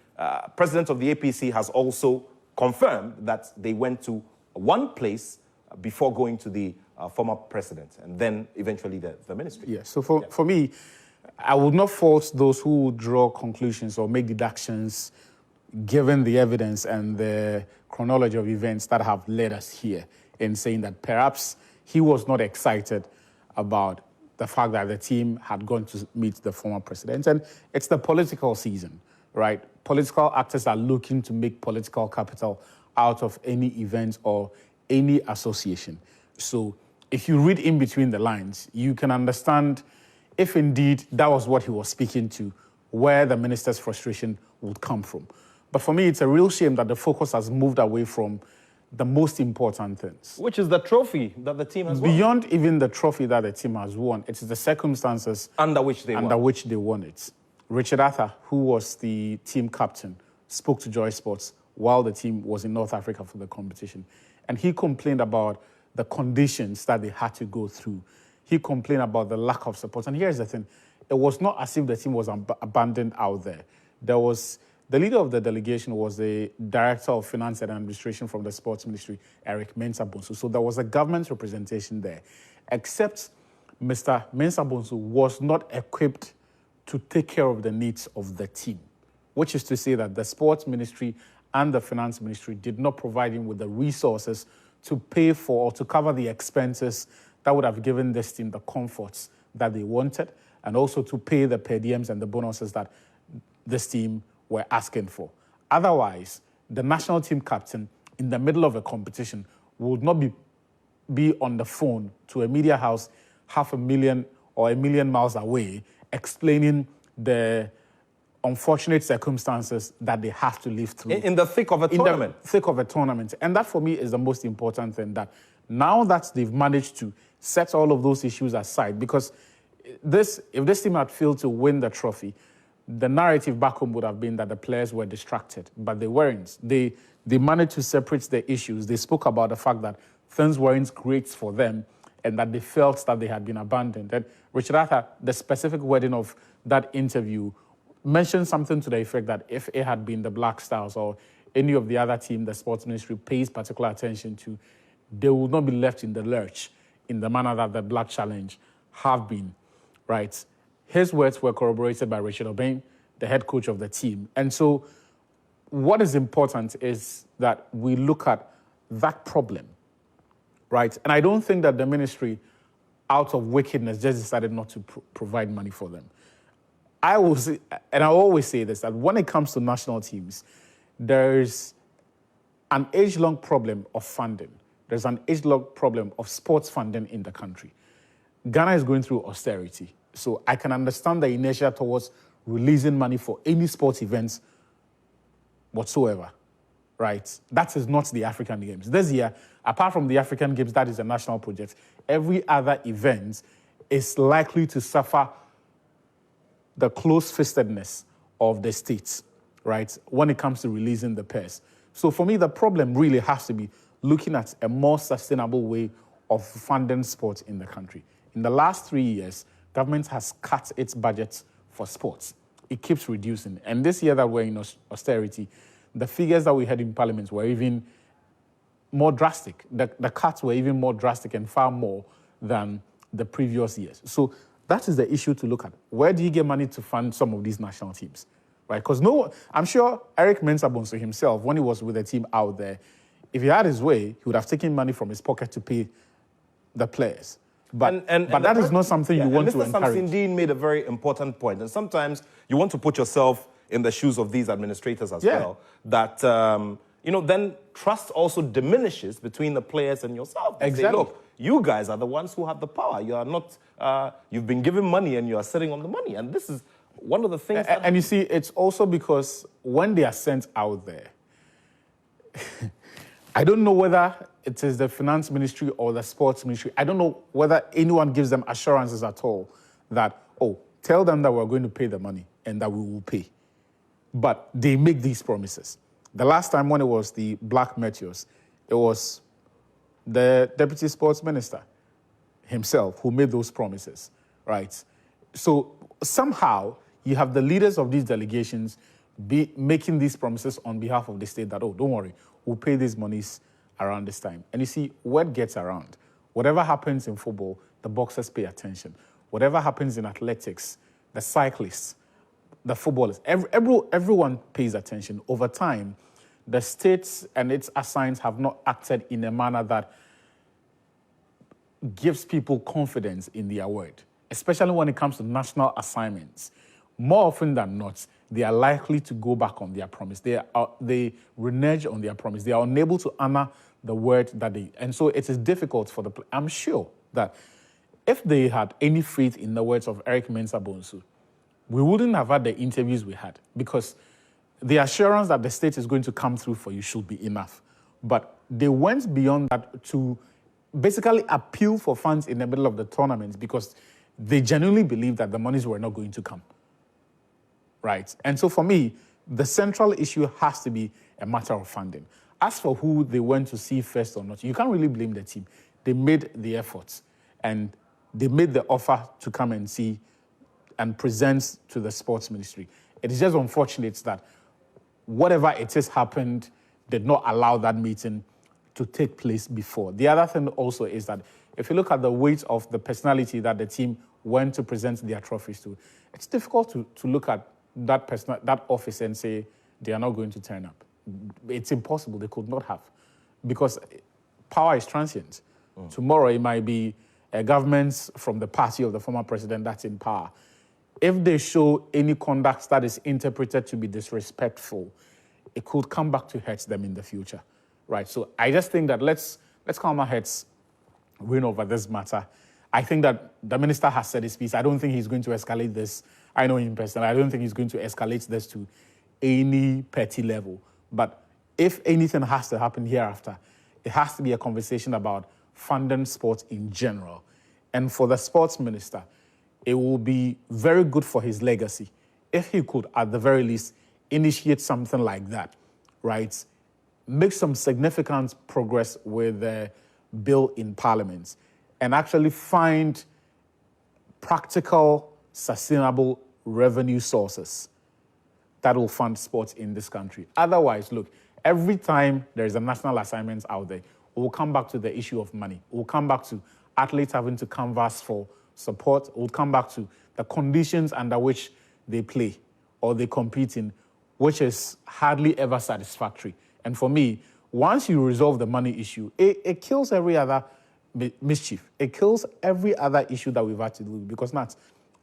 president of the APC has also confirmed that they went to one place before going to the former president, and then eventually the ministry. Yeah, so for me, I would not fault those who draw conclusions or make deductions given the evidence and the chronology of events that have led us here, in saying that perhaps he was not excited about the fact that the team had gone to meet the former president. And it's the political season, right? Political actors are looking to make political capital out of any event or any association. So if you read in between the lines, you can understand if indeed that was what he was speaking to, where the minister's frustration would come from. But for me, it's a real shame that the focus has moved away from the most important things. Which is the trophy that the team has won. Beyond even the trophy that the team has won, it's the circumstances under which they won it. Richard Arthur, who was the team captain, spoke to Joy Sports while the team was in North Africa for the competition. And he complained about the conditions that they had to go through. He complained about the lack of support. And here's the thing. It was not as if the team was abandoned out there. The leader of the delegation was the Director of Finance and Administration from the Sports Ministry, Eric Mensah-Bonsu. So there was a government representation there. Except Mr. Mensah-Bonsu was not equipped to take care of the needs of the team, which is to say that the Sports Ministry and the Finance Ministry did not provide him with the resources to pay for or to cover the expenses that would have given this team the comforts that they wanted, and also to pay the per diems and the bonuses that this team were asking for. Otherwise, the national team captain in the middle of a competition would not be on the phone to a media house 500,000 or 1,000,000 miles away explaining the unfortunate circumstances that they have to live through. In the thick of a tournament. In the thick of a tournament. And that, for me, is the most important thing, that now that they've managed to set all of those issues aside, because if this team had failed to win the trophy, the narrative back home would have been that the players were distracted, but they weren't. They managed to separate the issues. They spoke about the fact that things weren't great for them and that they felt that they had been abandoned. And Richard Arthur, the specific wording of that interview, mentioned something to the effect that if it had been the Black Stars or any of the other team the Sports Ministry pays particular attention to, they would not be left in the lurch in the manner that the Black Challenge have been, right? His words were corroborated by Richard Obeng, the head coach of the team. And so what is important is that we look at that problem, right? And I don't think that the ministry, out of wickedness, just decided not to provide money for them. I always say this, that when it comes to national teams, there's an age-long problem of funding. There's an age-long problem of sports funding in the country. Ghana is going through austerity. So I can understand the inertia towards releasing money for any sports events whatsoever, right? That is not the African Games. This year, apart from the African Games, that is a national project, every other event is likely to suffer the close-fistedness of the states, right, when it comes to releasing the pairs. So for me, the problem really has to be looking at a more sustainable way of funding sports in the country. In the last 3 years, government has cut its budget for sports. It keeps reducing. And this year that we're in austerity, the figures that we had in Parliament were even more drastic. The cuts were even more drastic and far more than the previous years. So that is the issue to look at. Where do you get money to fund some of these national teams, right? Because I'm sure Eric Mensah-Bonsu himself, when he was with the team out there, if he had his way, he would have taken money from his pocket to pay the players. But that is not something you want to Mr. encourage. Samson Dean made a very important point, and sometimes you want to put yourself in the shoes of these administrators as well, that, then trust also diminishes between the players and yourself. They say, look, you guys are the ones who have the power. You are not, you've been given money and you are sitting on the money. And this is one of the things And you see, it's also because when they are sent out there, I don't know whether it is the finance ministry or the sports ministry. I don't know whether anyone gives them assurances at all that, tell them that we're going to pay the money and that we will pay. But they make these promises. The last time when it was the Black Meteors, it was the deputy sports minister himself who made those promises, right? So somehow you have the leaders of these delegations making these promises on behalf of the state that, don't worry, we'll pay these monies around this time. And you see, word gets around. Whatever happens in football, the boxers pay attention. Whatever happens in athletics, the cyclists, the footballers, everyone pays attention. Over time, the states and its assigns have not acted in a manner that gives people confidence in their word, especially when it comes to national assignments. More often than not, they are likely to go back on their promise. They renege on their promise. They are unable to honor the word that and so it is difficult for I'm sure that if they had any faith in the words of Eric Mensah Bonsu, we wouldn't have had the interviews we had, because the assurance that the state is going to come through for you should be enough. But they went beyond that to basically appeal for funds in the middle of the tournament because they genuinely believe that the monies were not going to come. Right? And so for me, the central issue has to be a matter of funding. As for who they went to see first or not, you can't really blame the team. They made the efforts and they made the offer to come and see and present to the sports ministry. It is just unfortunate that whatever it has happened did not allow that meeting to take place before. The other thing also is that if you look at the weight of the personality that the team went to present their trophies to, it's difficult to look at that office and say they are not going to turn up. It's impossible. They could not have, because power is transient. Tomorrow it might be a government from the party of the former president that's in power. If they show any conduct that is interpreted to be disrespectful, it could come back to hurt them in the future, right? So I just think that let's calm our heads, win over this matter. I think that the minister has said his piece. I don't think he's going to escalate this. I know him personally. I don't think he's going to escalate this to any petty level. But if anything has to happen hereafter, it has to be a conversation about funding sports in general. And for the sports minister, it will be very good for his legacy if he could, at the very least, initiate something like that, right? Make some significant progress with the bill in Parliament and actually find practical, sustainable revenue sources that will fund sports in this country. Otherwise, look, every time there is a national assignment out there, we'll come back to the issue of money. We'll come back to athletes having to canvass for support. We'll come back to the conditions under which they play or they compete in, which is hardly ever satisfactory. And for me, once you resolve the money issue, it kills every other mischief. It kills every other issue that we've had to do with. Because now,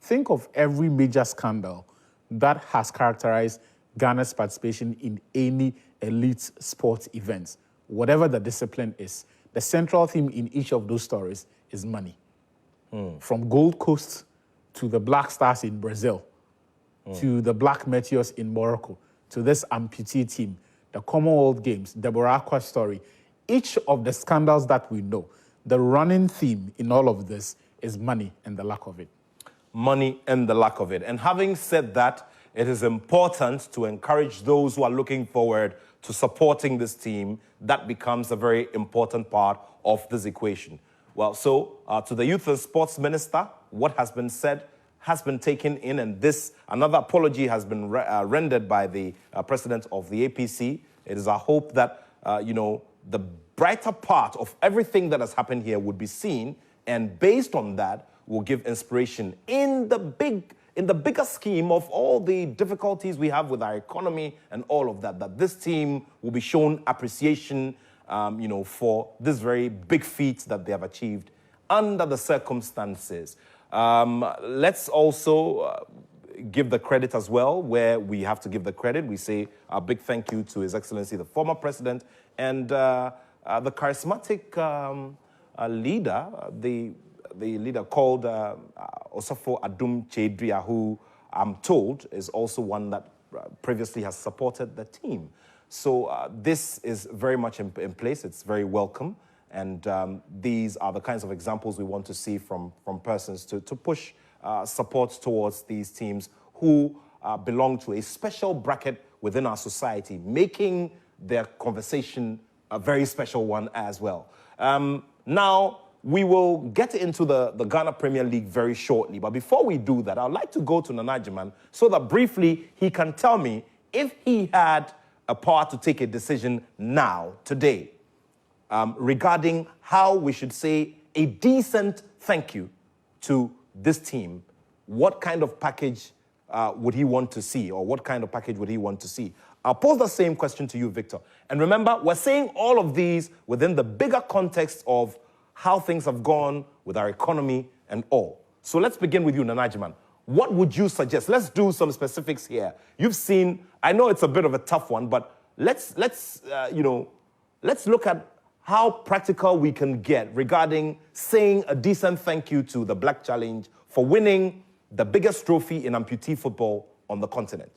think of every major scandal that has characterized Ghana's participation in any elite sports events, whatever the discipline is. The central theme in each of those stories is money. From Gold Coast to the Black Stars in Brazil, to the Black Meteors in Morocco, to this Amputee team, the Commonwealth Games, Deborah Aqua's story. Each of the scandals that we know, the running theme in all of this is money and the lack of it. Money and the lack of it. And having said that, it is important to encourage those who are looking forward to supporting this team. That becomes a very important part of this equation. Well, so to the Youth and Sports Minister, what has been said has been taken in, and another apology has been rendered by the president of the APC. It is our hope that, the brighter part of everything that has happened here would be seen, and based on that, will give inspiration in the bigger scheme of all the difficulties we have with our economy and all of that, that this team will be shown appreciation, for this very big feat that they have achieved under the circumstances. Let's also give the credit as well, where we have to give the credit. We say a big thank you to His Excellency, the former president, and the charismatic leader, the leader called Osafo Adum Chedria, who I'm told is also one that previously has supported the team. So this is very much in place. It's very welcome. And these are the kinds of examples we want to see from persons to push support towards these teams who belong to a special bracket within our society, making their conversation a very special one as well. Now, we will get into the Ghana Premier League very shortly. But before we do that, I'd like to go to Nana Agyeman so that briefly he can tell me if he had a power to take a decision now, today, regarding how we should say a decent thank you to this team. What kind of package would he want to see, or what kind of package would he want to see? I'll pose the same question to you, Victor. And remember, we're saying all of these within the bigger context of how things have gone with our economy and all. So let's begin with you, Nana Agyeman. What would you suggest? Let's do some specifics here. You've seen, I know it's a bit of a tough one, but let's look at how practical we can get regarding saying a decent thank you to the Black Challenge for winning the biggest trophy in amputee football on the continent.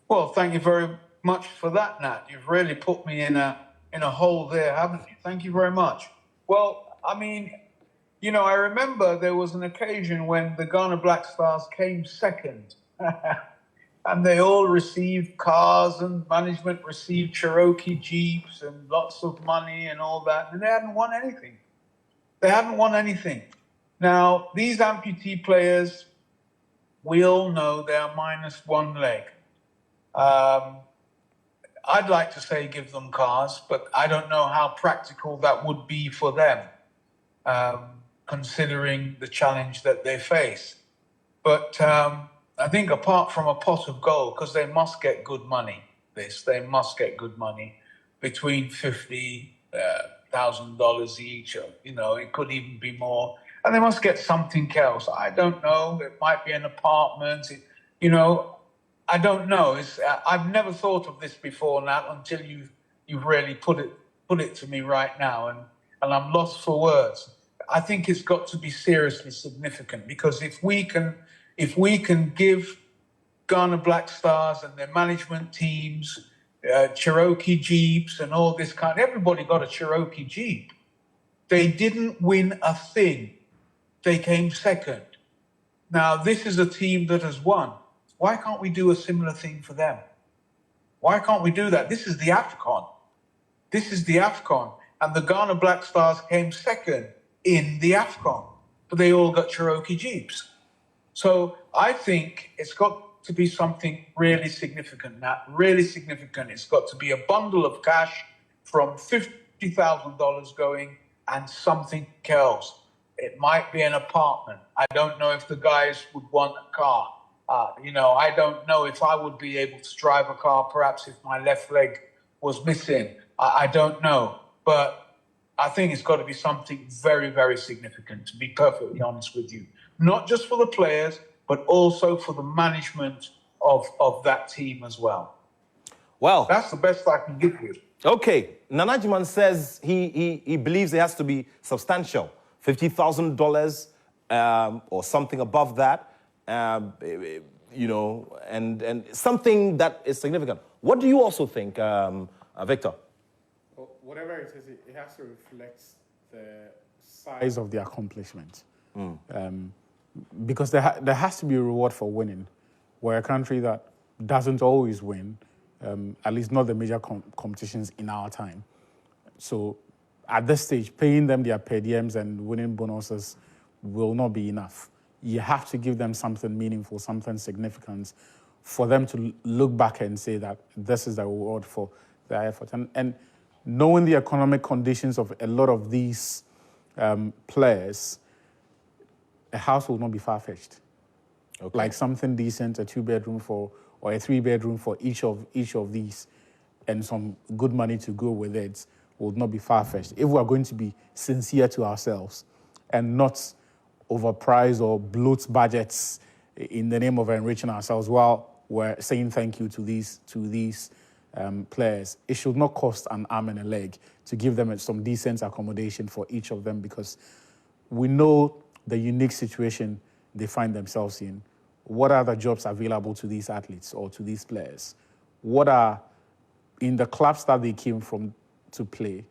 Well, thank you very much for that, Nat. You've really put me in a hole there, haven't you? Thank you very much. Well, I mean, you know, I remember there was an occasion when the Ghana Black Stars came second. And they all received cars, and management received Cherokee Jeeps and lots of money and all that. And they hadn't won anything. They hadn't won anything. Now, these amputee players, we all know they are minus one leg. I'd like to say give them cars, but I don't know how practical that would be for them, considering the challenge that they face. But I think apart from a pot of gold, because they must get good money, they must get good money, between $50,000 each, or, you know, it could even be more. And they must get something else. I don't know. It might be an apartment. You know, I don't know. I've never thought of this before, Nat, until you've really put it to me right now, and I'm lost for words. I think it's got to be seriously significant, because if we can give Ghana Black Stars and their management teams Cherokee Jeeps and all this kind, everybody got a Cherokee Jeep. They didn't win a thing. They came second. Now, this is a team that has won. Why can't we do a similar thing for them? Why can't we do that? This is the AFCON. This is the AFCON. And the Ghana Black Stars came second in the AFCON, but they all got Cherokee Jeeps. So I think it's got to be something really significant, Nat, really significant. It's got to be a bundle of cash from $50,000 going and something else. It might be an apartment. I don't know if the guys would want a car. You know, I don't know if I would be able to drive a car, perhaps if my left leg was missing. I don't know. But I think it's got to be something very, very significant, to be perfectly honest with you. Not just for the players, but also for the management of that team as well. Well, that's the best I can give you. Okay. Nana Agyeman says he believes it has to be substantial. $50,000 or something above that, you know, and something that is significant. What do you also think, Victor? Well, whatever it is, it has to reflect the size of the accomplishment. Because there has to be a reward for winning. We're a country that doesn't always win, at least not the major competitions in our time. So at this stage, paying them their per diems and winning bonuses will not be enough. You have to give them something meaningful, something significant, for them to look back and say that this is the reward for their effort. And knowing the economic conditions of a lot of these players, a house will not be far-fetched. Okay. Like something decent, a 2-bedroom or a 3-bedroom for each of these, and some good money to go with it would not be far-fetched if we are going to be sincere to ourselves and not overprice or bloat budgets in the name of enriching ourselves while we're saying thank you to these players. It should not cost an arm and a leg to give them some decent accommodation for each of them, because we know the unique situation they find themselves in. What are the jobs available to these athletes or to these players? What are, in the clubs that they came from to play,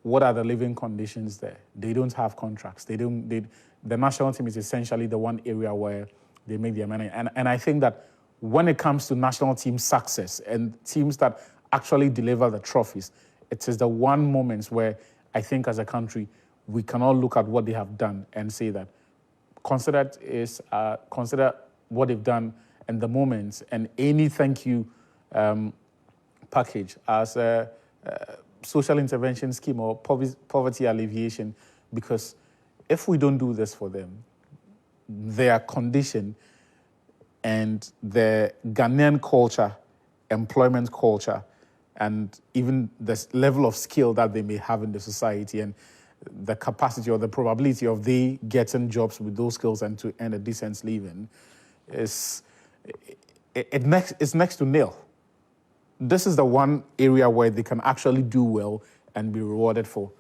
what are the living conditions there? They don't have contracts. The national team is essentially the one area where they make their money. And I think that when it comes to national team success and teams that actually deliver the trophies, it is the one moment where I think as a country, we can all look at what they have done and say that consider what they've done and the moments, and any thank you package as a social intervention scheme or poverty alleviation, because if we don't do this for them, their condition and their Ghanaian culture, employment culture, and even the level of skill that they may have in the society and the capacity or the probability of they getting jobs with those skills and to earn a decent living is next to nil. This is the one area where they can actually do well and be rewarded for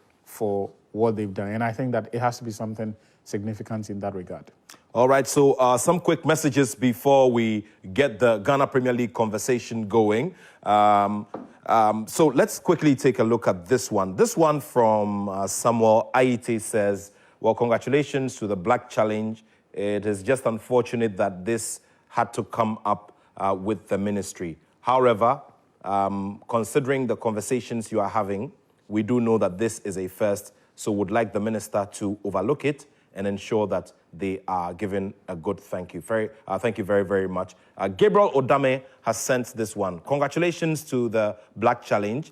what they've done. And I think that it has to be something significant in that regard. All right, so some quick messages before we get the Ghana Premier League conversation going. So let's quickly take a look at this one. This one from Samuel Aite says, well, congratulations to the Black Challenge. It is just unfortunate that this had to come up with the ministry. However, considering the conversations you are having, we do know that this is a first, so would like the minister to overlook it and ensure that they are given a good thank you. Thank you very, very much. Gabriel Odame has sent this one. Congratulations to the Black Challenge.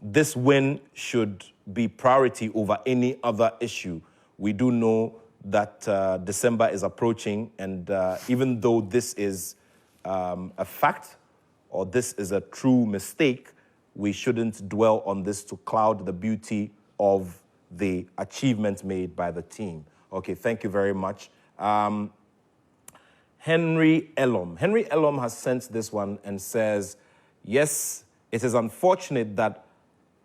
This win should be priority over any other issue. We do know that December is approaching, and even though this is a fact or this is a true mistake, we shouldn't dwell on this to cloud the beauty of the achievement made by the team. Okay, thank you very much. Henry Elom has sent this one and says, yes, it is unfortunate that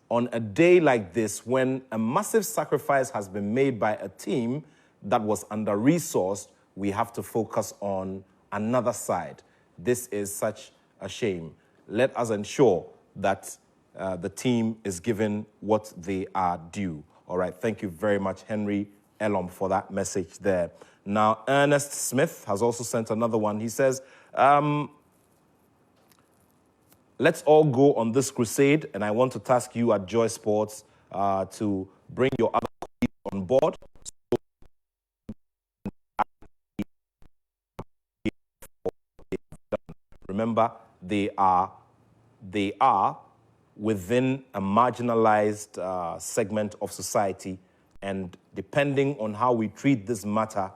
on a day like this, when a massive sacrifice has been made by a team that was under-resourced, we have to focus on another side. This is such a shame. Let us ensure that the team is given what they are due. All right, thank you very much, Henry Elom, for that message there. Now, Ernest Smith has also sent another one. He says, let's all go on this crusade, and I want to task you at Joy Sports to bring your other colleagues on board. Remember, they are within a marginalized segment of society, and depending on how we treat this matter,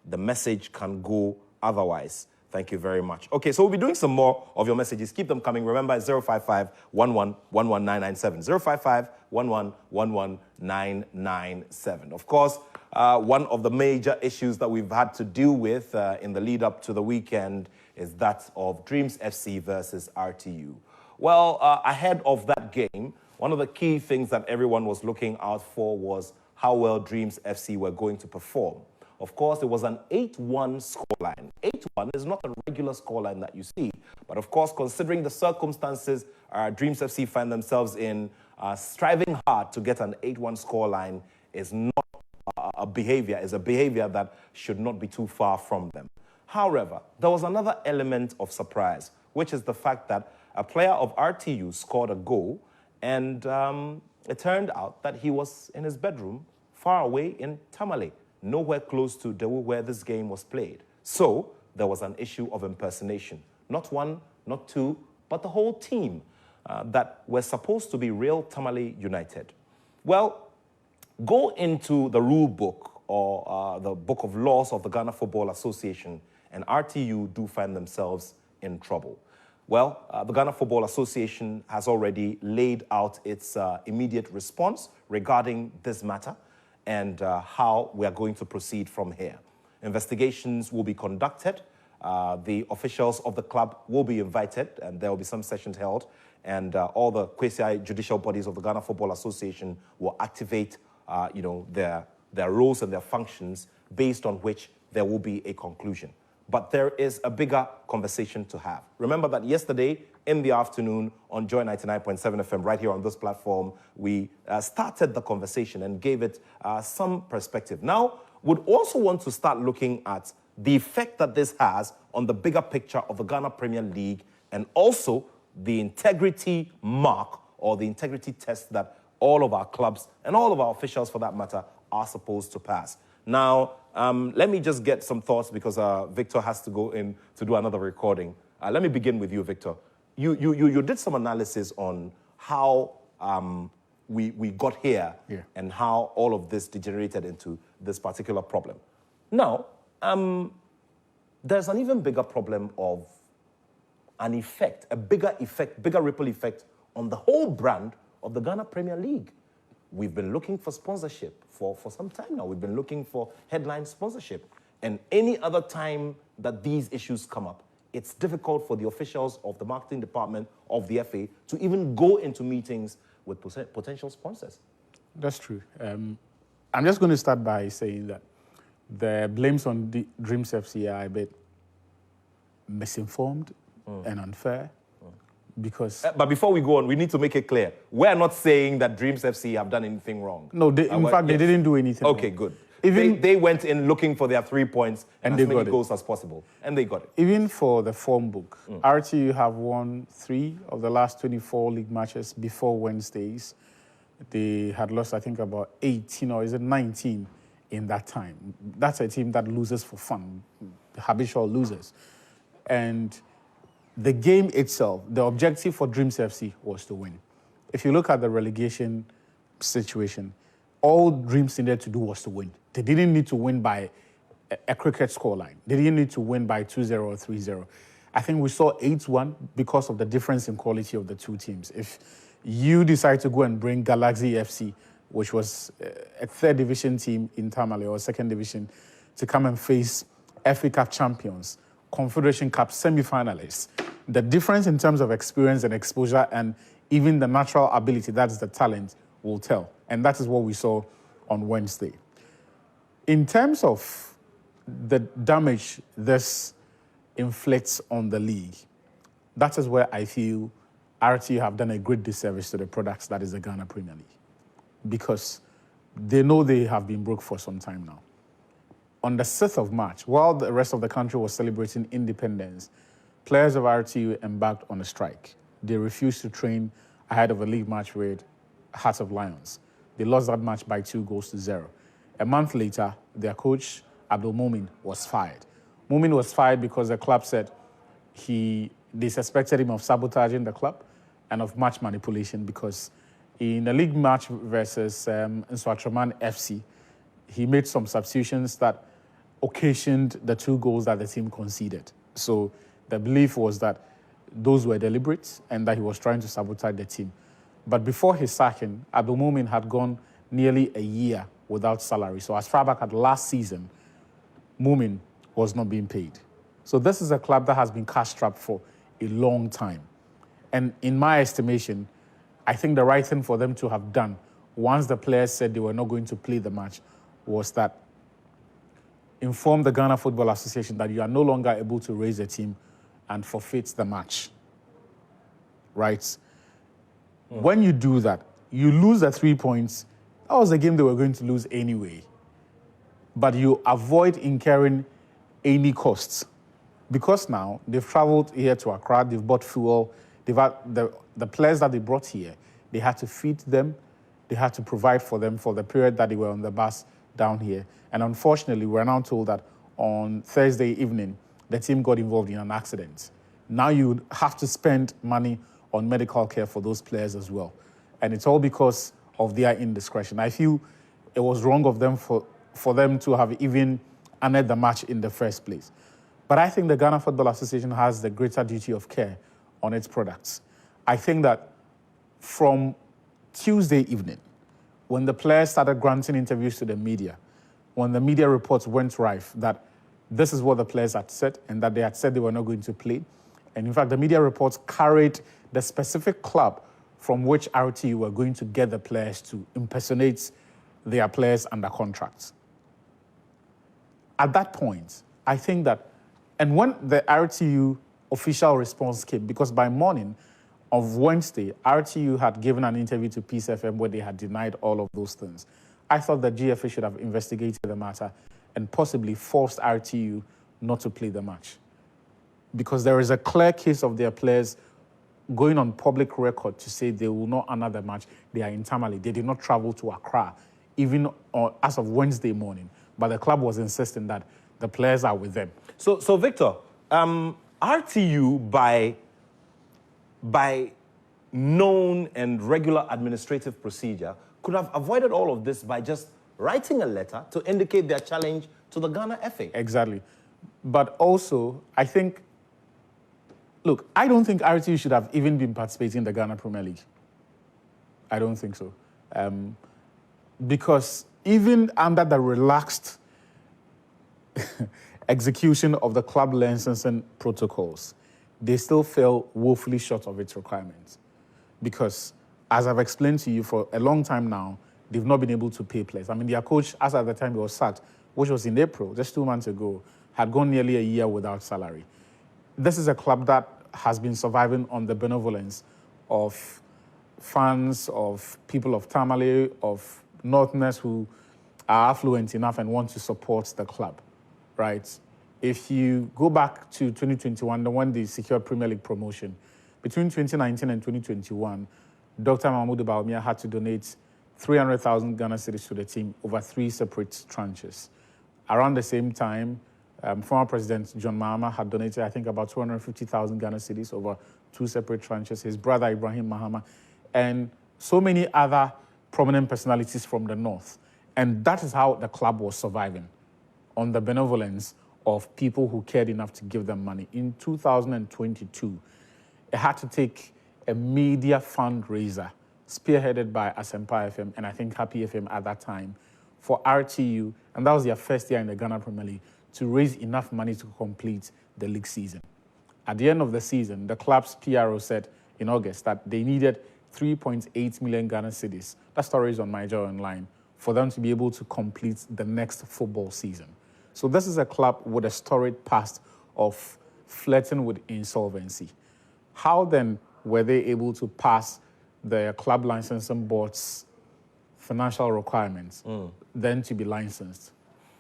the message can go otherwise. Thank you very much. Okay, so we'll be doing some more of your messages. Keep them coming. Remember, it's 055-11-11997. 055-11-11997. Of course, one of the major issues that we've had to deal with in the lead up to the weekend is that of Dreams FC versus RTU. Well, ahead of that game, one of the key things that everyone was looking out for was how well Dreams FC were going to perform. Of course, it was an 8-1 scoreline. 8-1 is not a regular scoreline that you see. But of course, considering the circumstances Dreams FC find themselves in, striving hard to get an 8-1 scoreline is not a behavior that should not be too far from them. However, there was another element of surprise, which is the fact that a player of RTU scored a goal, and it turned out that he was in his bedroom far away in Tamale, nowhere close to Dawu where this game was played. So there was an issue of impersonation. Not one, not two, but the whole team that were supposed to be real Tamale United. Well, go into the rule book or the book of laws of the Ghana Football Association, and RTU do find themselves in trouble. Well, the Ghana Football Association has already laid out its immediate response regarding this matter and how we are going to proceed from here. Investigations will be conducted. The officials of the club will be invited, and there will be some sessions held, and all the quasi-judicial bodies of the Ghana Football Association will activate, their roles and their functions based on which there will be a conclusion. But there is a bigger conversation to have. Remember that yesterday in the afternoon on Joy 99.7 FM, right here on this platform, we started the conversation and gave it some perspective. Now, would also want to start looking at the effect that this has on the bigger picture of the Ghana Premier League and also the integrity mark or the integrity test that all of our clubs and all of our officials, for that matter, are supposed to pass. Now, let me just get some thoughts because Victor has to go in to do another recording. Let me begin with you, Victor. You did some analysis on how we got here and how all of this degenerated into this particular problem. Now, there's an even bigger problem of an effect, a bigger effect, bigger ripple effect on the whole brand of the Ghana Premier League. We've been looking for sponsorship for some time now. We've been looking for headline sponsorship. And any other time that these issues come up, it's difficult for the officials of the marketing department of the FA to even go into meetings with potential sponsors. That's true. I'm just going to start by saying that the blames on the Dreams FC are a bit misinformed and unfair. Because but before we go on, we need to make it clear. We're not saying that Dreams FC have done anything wrong. No, in fact, they didn't do anything wrong. Good. Even they went in looking for their 3 points and as many goals as possible, and they got it. Even for the form book, RTU have won 3 of the last 24 league matches before Wednesdays. They had lost, I think, about 18 or is it 19 in that time. That's a team that loses for fun, habitual losers. And the game itself, the objective for Dreams FC was to win. If you look at the relegation situation, all Dreams needed to do was to win. They didn't need to win by a cricket scoreline. They didn't need to win by 2-0 or 3-0. I think we saw 8-1 because of the difference in quality of the two teams. If you decide to go and bring Galaxy FC, which was a third division team in Tamale or second division, to come and face FA Cup champions, Confederation Cup semi-finalists, the difference in terms of experience and exposure and even the natural ability, that's the talent, will tell. And that is what we saw on Wednesday. In terms of the damage this inflicts on the league, that is where I feel RTU have done a great disservice to the products that is the Ghana Premier League. Because they know they have been broke for some time now. On the 6th of March, while the rest of the country was celebrating independence, players of RTU embarked on a strike. They refused to train ahead of a league match with Hearts of Lions. They lost that match by 2-0. A month later, their coach, Abdul Mumin, was fired. Mumin was fired because the club said they suspected him of sabotaging the club and of match manipulation because in a league match versus Nswatraman FC, he made some substitutions that occasioned the 2 goals that the team conceded. So the belief was that those were deliberate and that he was trying to sabotage the team. But before his sacking, Abdul Mumin had gone nearly a year without salary. So as far back as last season, Mumin was not being paid. So this is a club that has been cash-strapped for a long time. And in my estimation, I think the right thing for them to have done, once the players said they were not going to play the match, was that inform the Ghana Football Association that you are no longer able to raise a team and forfeit the match. Right? When you do that, you lose the 3 points. That was a game they were going to lose anyway. But you avoid incurring any costs. Because now they've traveled here to Accra, they've bought fuel, they've had the players that they brought here, they had to feed them, they had to provide for them for the period that they were on the bus down here. And unfortunately, we're now told that on Thursday evening, the team got involved in an accident. Now you have to spend money on medical care for those players as well. And it's all because of their indiscretion. I feel it was wrong of them for them to have even annulled the match in the first place. But I think the Ghana Football Association has the greater duty of care on its products. I think that from Tuesday evening, when the players started granting interviews to the media, when the media reports went rife that this is what the players had said and that they had said they were not going to play. And in fact, the media reports carried the specific club from which RTU were going to get the players to impersonate their players under contracts. At that point, I think that, and when the RTU official response came, because by morning of Wednesday, RTU had given an interview to Peace FM where they had denied all of those things. I thought the GFA should have investigated the matter and possibly forced RTU not to play the match. Because there is a clear case of their players going on public record to say they will not honor the match. They are in Tamale. They did not travel to Accra, even as of Wednesday morning. But the club was insisting that the players are with them. So Victor, RTU by known and regular administrative procedure could have avoided all of this by just writing a letter to indicate their challenge to the Ghana FA. Exactly. But also, I think, look, I don't think RTU should have even been participating in the Ghana Premier League. I don't think so. Because even under the relaxed execution of the club licensing protocols, they still fell woefully short of its requirements. Because, as I've explained to you for a long time now, they've not been able to pay players. I mean, their coach, as at the time he was sacked, which was in April, just 2 months ago, had gone nearly a year without salary. This is a club that has been surviving on the benevolence of fans, of people of Tamale, of Northerners who are affluent enough and want to support the club, right? If you go back to 2021, the one they secured Premier League promotion, between 2019 and 2021, Dr. Mahmoud Bawumia had to donate 300,000 Ghana cedis to the team over 3 separate tranches. Around the same time, former President John Mahama had donated, I think, about 250,000 Ghana cedis over 2 separate tranches. His brother, Ibrahim Mahama, and so many other prominent personalities from the North. And that is how the club was surviving, on the benevolence of people who cared enough to give them money. In 2022, it had to take a media fundraiser spearheaded by Asempa FM and I think Happy FM at that time for RTU, and that was their first year in the Ghana Premier League, to raise enough money to complete the league season. At the end of the season, the club's PRO said in August that they needed 3.8 million Ghana cedis. That story is on my Joy Online, for them to be able to complete the next football season. So this is a club with a storied past of flirting with insolvency. How then were they able to pass the club licensing board's financial requirements then to be licensed,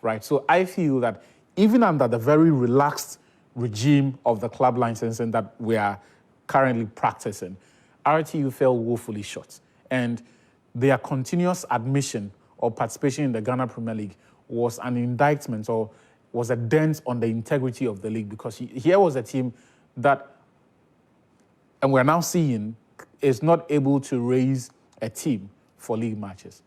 right? So I feel that even under the very relaxed regime of the club licensing that we are currently practicing, RTU fell woefully short. And their continuous admission or participation in the Ghana Premier League was an indictment or was a dent on the integrity of the league, because here was a team that, and we're now seeing, is not able to raise a team for league matches.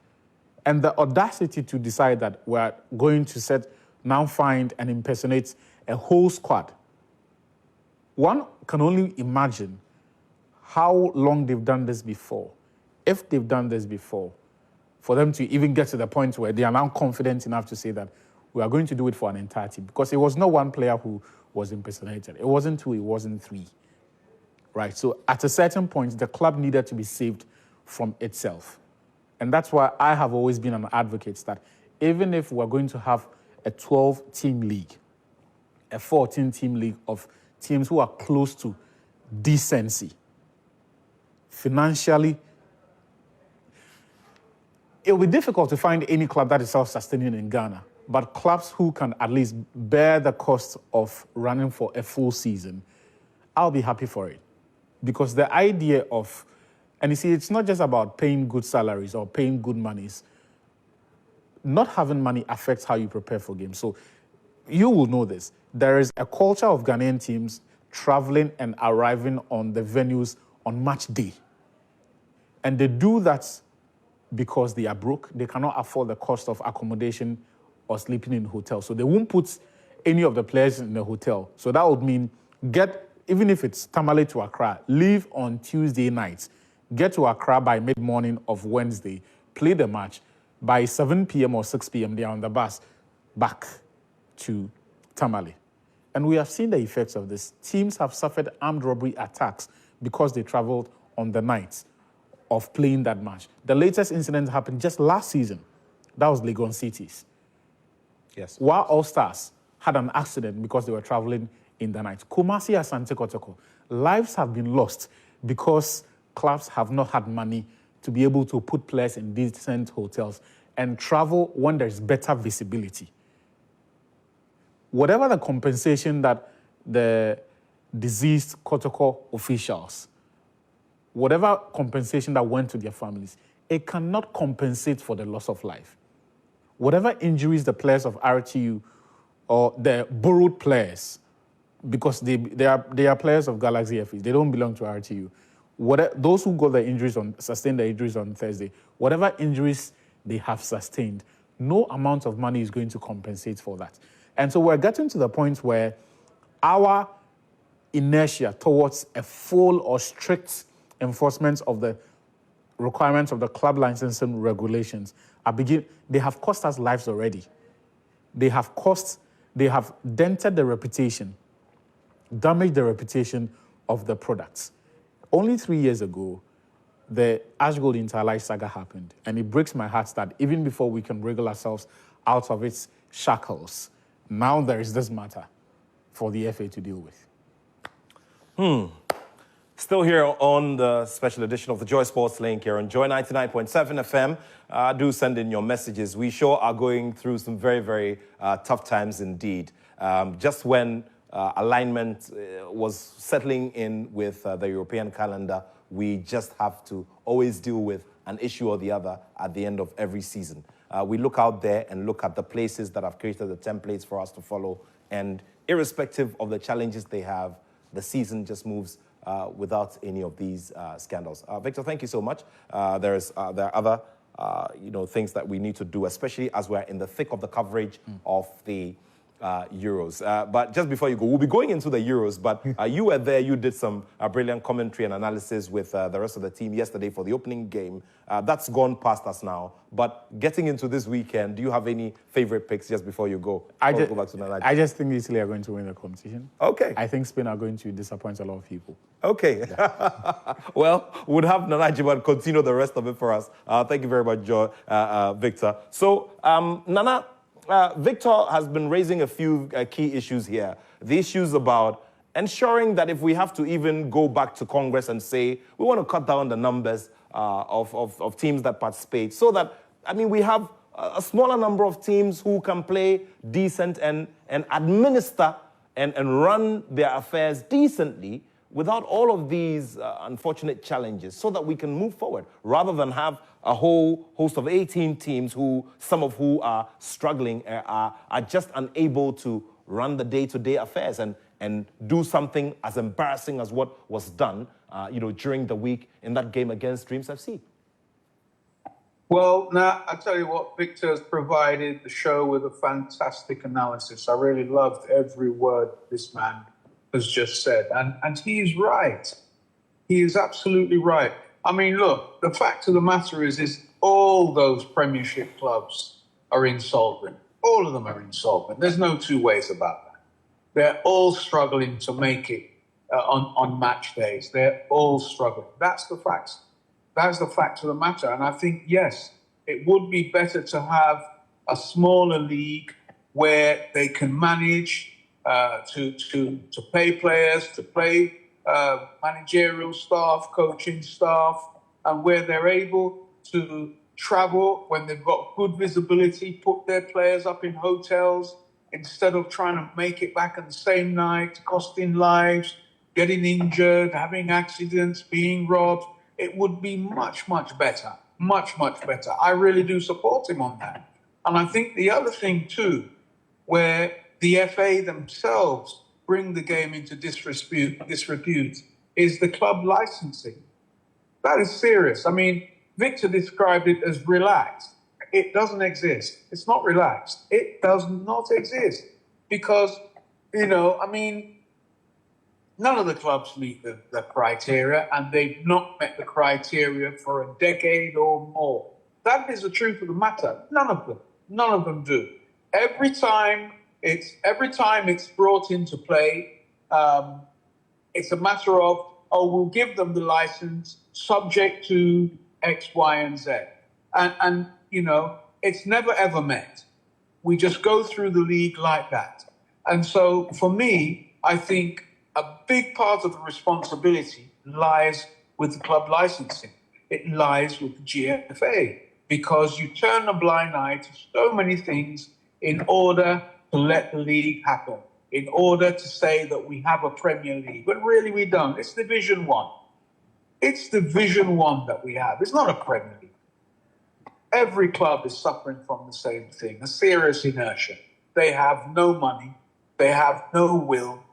And the audacity to decide that we're going to now find and impersonate a whole squad. One can only imagine how long they've done this before. If they've done this before, for them to even get to the point where they are now confident enough to say that we are going to do it for an entire team. Because it was not one player who was impersonated. It wasn't 2, it wasn't 3. Right? So at a certain point, the club needed to be saved from itself. And that's why I have always been an advocate that even if we're going to have a 12-team league, a 14-team league of teams who are close to decency, financially, it will be difficult to find any club that is self-sustaining in Ghana, but clubs who can at least bear the cost of running for a full season, I'll be happy for it. Because the idea of, and you see, it's not just about paying good salaries or paying good monies. Not having money affects how you prepare for games. So you will know this. There is a culture of Ghanaian teams traveling and arriving on the venues on match day. And they do that because they are broke. They cannot afford the cost of accommodation or sleeping in hotels. So they won't put any of the players in the hotel. So that would mean get even if it's Tamale to Accra, leave on Tuesday night, get to Accra by mid-morning of Wednesday, play the match. By 7 p.m. or 6 p.m., they are on the bus back to Tamale. And we have seen the effects of this. Teams have suffered armed robbery attacks because they traveled on the night of playing that match. The latest incident happened just last season. That was Legon Cities. Yes. While All Stars had an accident because they were traveling in the night. Kumasi Asante Kotoko, lives have been lost because clubs have not had money to be able to put players in decent hotels and travel when there's better visibility. Whatever the compensation that the deceased Kotoko officials, whatever compensation that went to their families, it cannot compensate for the loss of life. Whatever injuries the players of RTU or the borrowed players, because they are players of Galaxy FA, they don't belong to RTU. Those who got the injuries sustained the injuries on Thursday, whatever injuries they have sustained, no amount of money is going to compensate for that. And so we're getting to the point where our inertia towards a full or strict enforcement of the requirements of the club licensing regulations they have cost us lives already. They have dented the reputation, damaged the reputation of the products. Only 3 years ago, the Ash Gold Interlife saga happened, and it breaks my heart that even before we can wriggle ourselves out of its shackles, now there is this matter for the FA to deal with. Still here on the special edition of the Joy Sports Link here on Joy 99.7 FM. Do send in your messages. We sure are going through some very, very tough times indeed. Just when alignment was settling in with the European calendar, we just have to always deal with an issue or the other at the end of every season. We look out there and look at the places that have created the templates for us to follow, and irrespective of the challenges they have, the season just moves without any of these scandals. Victor, thank you so much. There are other things that we need to do, especially as we're in the thick of the coverage of the Euros. But just before you go, we'll be going into the Euros, but you were there, you did some brilliant commentary and analysis with the rest of the team yesterday for the opening game. That's gone past us now, but getting into this weekend, do you have any favorite picks just before you go? I just think Italy are going to win the competition. Okay. I think Spain are going to disappoint a lot of people. Okay. Yeah. Well, we'll have Nana Jiman continue the rest of it for us. Thank you very much, Victor. So, Nana, Victor has been raising a few key issues here. The issues about ensuring that if we have to even go back to Congress and say, we want to cut down the numbers of teams that participate so that, we have a smaller number of teams who can play decent and administer and run their affairs decently without all of these unfortunate challenges so that we can move forward rather than have a whole host of 18 teams some of who are struggling, are just unable to run the day-to-day affairs and do something as embarrassing as what was done, during the week in that game against Dreams FC. Well, now, I tell you what, Victor has provided the show with a fantastic analysis. I really loved every word this man has just said. And he is right. He is absolutely right. Look, the fact of the matter is all those Premiership clubs are insolvent. All of them are insolvent. There's no two ways about that. They're all struggling to make it on match days. They're all struggling. That's the facts. That's the fact of the matter. And I think, yes, it would be better to have a smaller league where they can manage to pay players, to pay managerial staff, coaching staff, and where they're able to travel when they've got good visibility, put their players up in hotels instead of trying to make it back on the same night, costing lives, getting injured, having accidents, being robbed. It would be much, much better. Much, much better. I really do support him on that. And I think the other thing, too, where the FA themselves bring the game into disrepute is the club licensing. That is serious. Victor described it as relaxed. It doesn't exist. It's not relaxed. It does not exist. Because, None of the clubs meet the criteria, and they've not met the criteria for a decade or more. That is the truth of the matter. None of them do. Every time it's brought into play, it's a matter of, oh, we'll give them the license subject to X, Y, and Z. And you know, it's never ever met. We just go through the league like that. And so for me, I think a big part of the responsibility lies with the club licensing. It lies with the GFA, because you turn a blind eye to so many things in order to let the league happen, in order to say that we have a Premier League. But really we don't. It's Division 1. It's Division 1 that we have. It's not a Premier League. Every club is suffering from the same thing, a serious inertia. They have no money. They have no will.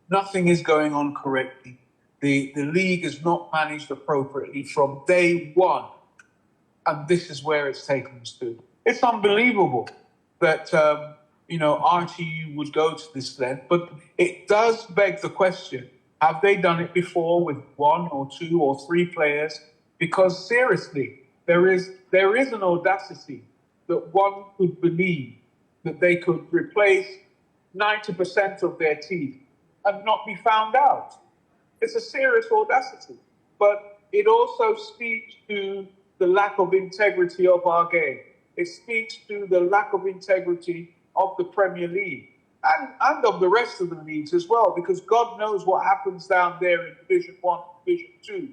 Nothing is going on correctly. The league is not managed appropriately from day one. And this is where it's taken us to. It's unbelievable that, RTU would go to this length, but it does beg the question, have they done it before with 1 or 2 or 3 players? Because seriously, there is an audacity that one could believe that they could replace 90% of their teeth and not be found out. It's a serious audacity. But it also speaks to the lack of integrity of our game. It speaks to the lack of integrity of the Premier League and of the rest of the leagues as well, because God knows what happens down there in Division 1, Division 2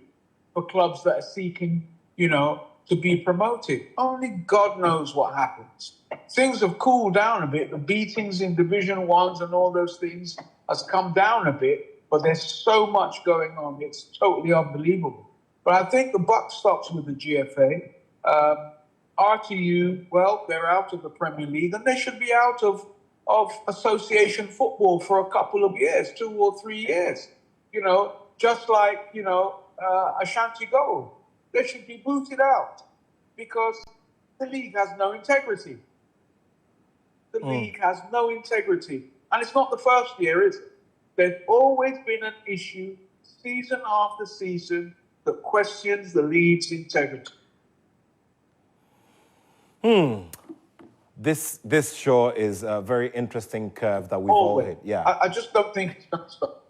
for clubs that are seeking, to be promoted. Only God knows what happens. Things have cooled down a bit. The beatings in Division 1s and all those things has come down a bit, but there's so much going on. It's totally unbelievable. But I think the buck stops with the GFA. RTU, well, they're out of the Premier League, and they should be out of association football for a couple of years, 2 or 3 years. Just like, Ashanti Gold. They should be booted out because the league has no integrity. The league has no integrity. And it's not the first year, is it? There's always been an issue, season after season, that questions the league's integrity. This sure is a very interesting curve that we've all hit. Yeah. I just don't think it's going to stop.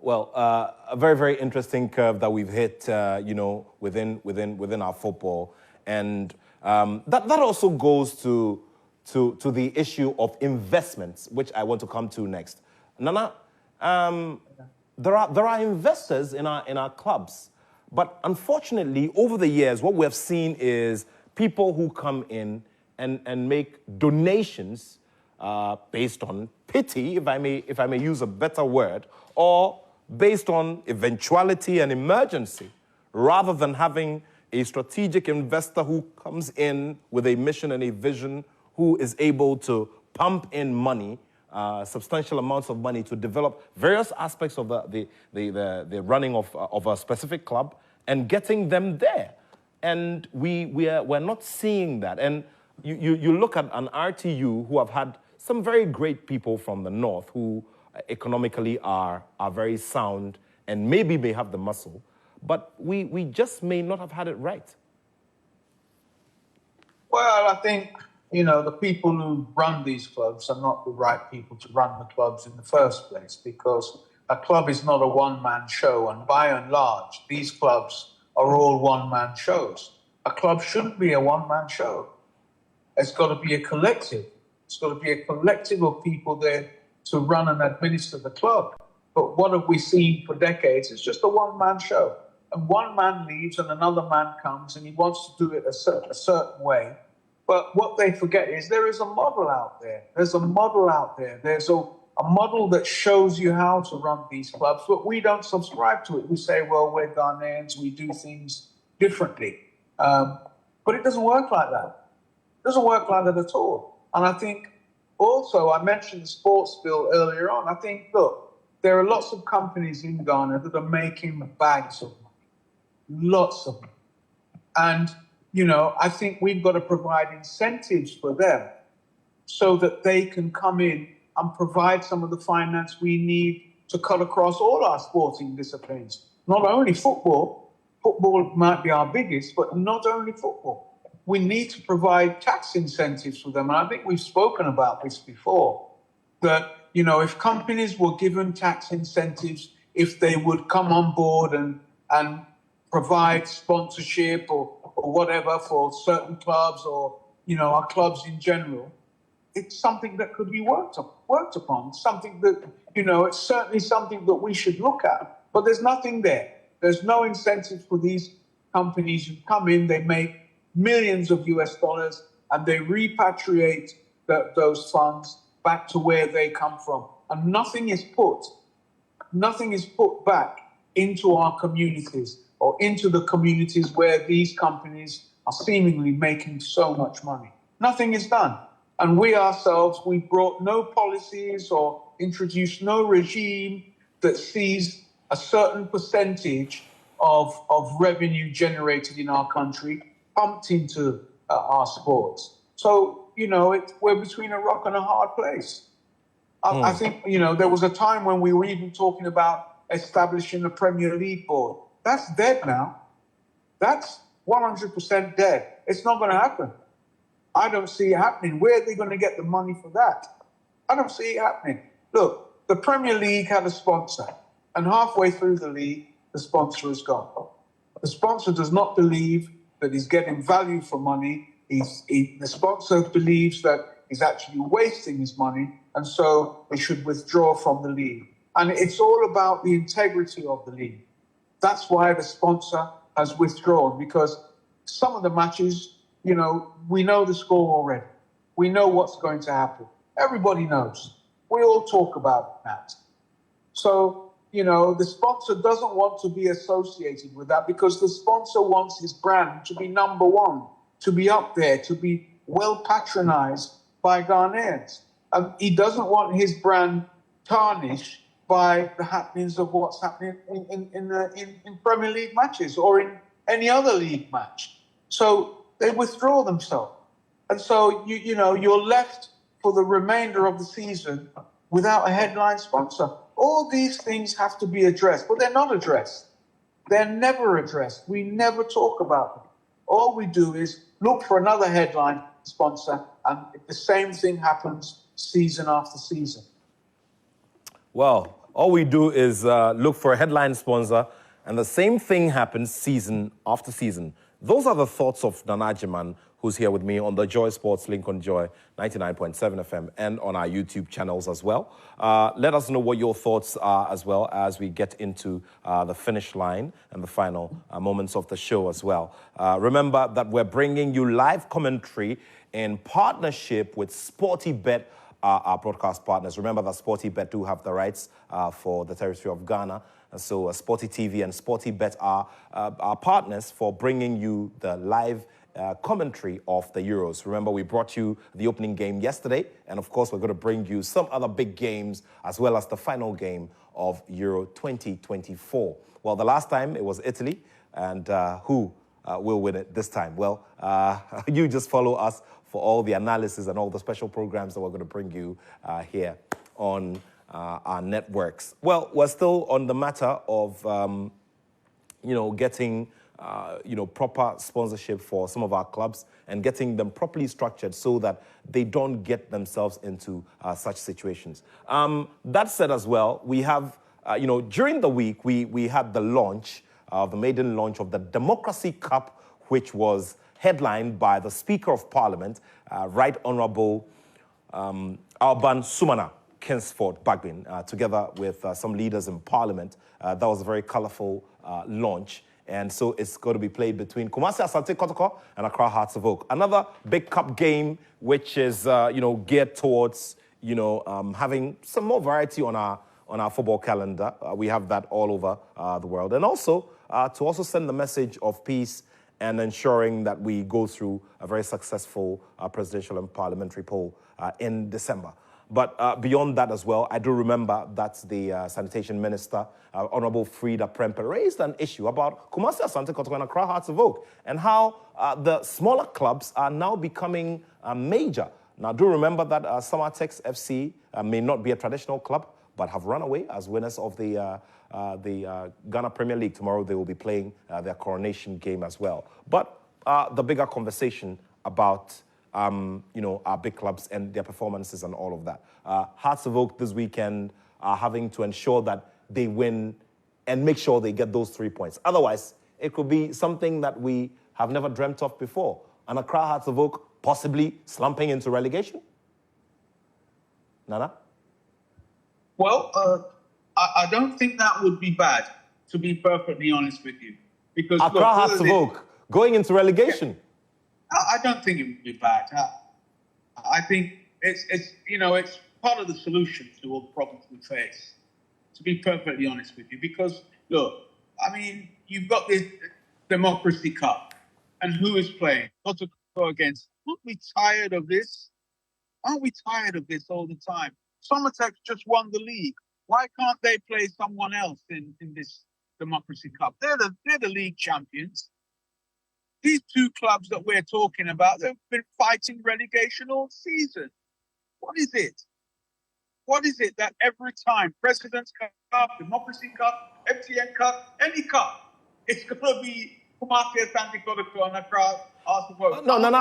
Well, a very, very interesting curve that we've hit, within our football, and that also goes to the issue of investments, which I want to come to next. Nana, there are investors in our clubs, but unfortunately, over the years, what we have seen is people who come in and make donations based on pity, if I may use a better word, or based on eventuality and emergency, rather than having a strategic investor who comes in with a mission and a vision, who is able to pump in money, substantial amounts of money, to develop various aspects of the running of a specific club and getting them there. And we're not seeing that. And you look at an RTU who have had some very great people from the north who economically are very sound and maybe may have the muscle, but we just may not have had it right. Well, I think, the people who run these clubs are not the right people to run the clubs in the first place, because a club is not a one-man show, and by and large, these clubs are all one-man shows. A club shouldn't be a one-man show. It's got to be a collective. It's got to be a collective of people there to run and administer the club. But what have we seen for decades? It's just a one-man show. And one man leaves and another man comes and he wants to do it a certain way. But what they forget is there is a model out there. There's a model out there. There's a model that shows you how to run these clubs, but we don't subscribe to it. We say, well, we're Ghanaians, we do things differently. But it doesn't work like that. It doesn't work like that at all. And I think also, I mentioned the sports bill earlier on. I think, look, there are lots of companies in Ghana that are making bags of money. Lots of them. And, I think we've got to provide incentives for them so that they can come in and provide some of the finance we need to cut across all our sporting disciplines. Not only football. Football might be our biggest, but not only football. We need to provide tax incentives for them. And I think we've spoken about this before, that, you know, if companies were given tax incentives, if they would come on board and provide sponsorship or whatever for certain clubs or, you know, our clubs in general, it's something that could be worked upon. Something that, you know, it's certainly something that we should look at. But there's nothing there. There's no incentive for these companies who come in, they make millions of US dollars, and they repatriate those funds back to where they come from. And nothing is put back into our communities or into the communities where these companies are seemingly making so much money. Nothing is done. And we ourselves, we brought no policies or introduced no regime that sees a certain percentage of revenue generated in our country pumped into our sports. So, you know, we're between a rock and a hard place. I think, you know, there was a time when we were even talking about establishing a Premier League board. That's dead now. That's 100% dead. It's not going to happen. I don't see it happening. Where are they going to get the money for that? I don't see it happening. Look, the Premier League had a sponsor, and halfway through the league, the sponsor is gone. The sponsor does not believe that he's getting value for money. The sponsor believes that he's actually wasting his money, and so he should withdraw from the league. And it's all about the integrity of the league. That's why the sponsor has withdrawn, because some of the matches, you know, we know the score already. We know what's going to happen. Everybody knows. We all talk about that. So, you know, the sponsor doesn't want to be associated with that, because the sponsor wants his brand to be number one, to be up there, to be well patronized by Ghanaians. He doesn't want his brand tarnished by the happenings of what's happening in Premier League matches or in any other league match. So they withdraw themselves. And so, you know, you're left for the remainder of the season without a headline sponsor. All these things have to be addressed, but they're not addressed. They're never addressed. We never talk about them. All we do is look for another headline sponsor, and the same thing happens season after season. Well, all we do is look for a headline sponsor, and the same thing happens season after season. Those are the thoughts of Nana Agyemang, who's here with me on the Joy Sports link on Joy 99.7 FM and on our YouTube channels as well. Let us know what your thoughts are as well as we get into the finish line and the final moments of the show as well. Remember that we're bringing you live commentary in partnership with SportyBet, our broadcast partners. Remember that SportyBet do have the rights for the territory of Ghana. And so Sporty TV and SportyBet are our partners for bringing you the live commentary of the Euros. Remember, we brought you the opening game yesterday, and of course, we're going to bring you some other big games as well as the final game of Euro 2024. Well, the last time it was Italy, and who will win it this time? Well, you just follow us for all the analysis and all the special programs that we're going to bring you here on our networks. Well, we're still on the matter of, you know, getting you know, proper sponsorship for some of our clubs and getting them properly structured so that they don't get themselves into such situations. That said as well, we have, you know, during the week, we had the launch, the maiden launch of the Democracy Cup, which was headlined by the Speaker of Parliament, Right Honourable Alban Sumana Kingsford Bagbin, together with some leaders in Parliament. That was a very colourful launch. And so it's going to be played between Kumasi Asante Kotoko and Accra Hearts of Oak. Another big cup game, which is, you know, geared towards, you know, having some more variety on our football calendar. We have that all over the world. And also to also send the message of peace and ensuring that we go through a very successful presidential and parliamentary poll in December. But beyond that as well, I do remember that the Sanitation Minister, Honourable Frida Prempeh, raised an issue about Kumasi Asante Kotoko and Accra Hearts of Oak and how the smaller clubs are now becoming major. Now, do remember that Samatex FC may not be a traditional club, but have run away as winners of the Ghana Premier League. Tomorrow they will be playing their coronation game as well. But the bigger conversation about our big clubs and their performances and all of that. Hearts of Oak this weekend are having to ensure that they win and make sure they get those 3 points. Otherwise, it could be something that we have never dreamt of before. And Accra Hearts of Oak possibly slumping into relegation? Nana? Well, I don't think that would be bad, to be perfectly honest with you. Because Accra Hearts of Oak going into relegation? I don't think it would be bad. I think it's part of the solution to all the problems we face, to be perfectly honest with you. Because, look, I mean, you've got this Democracy Cup, and who is playing? What to go against? Aren't we tired of this? Aren't we tired of this all the time? Samatex just won the league. Why can't they play someone else in this Democracy Cup? They're the league champions. These two clubs that we're talking about, they've been fighting relegation all season. What is it? What is it that every time, President's Cup, Democracy Cup, FTN Cup, any cup, it's going to be Kumasi, Asante Kotoko, and Accra, Arsenal. No, Nana.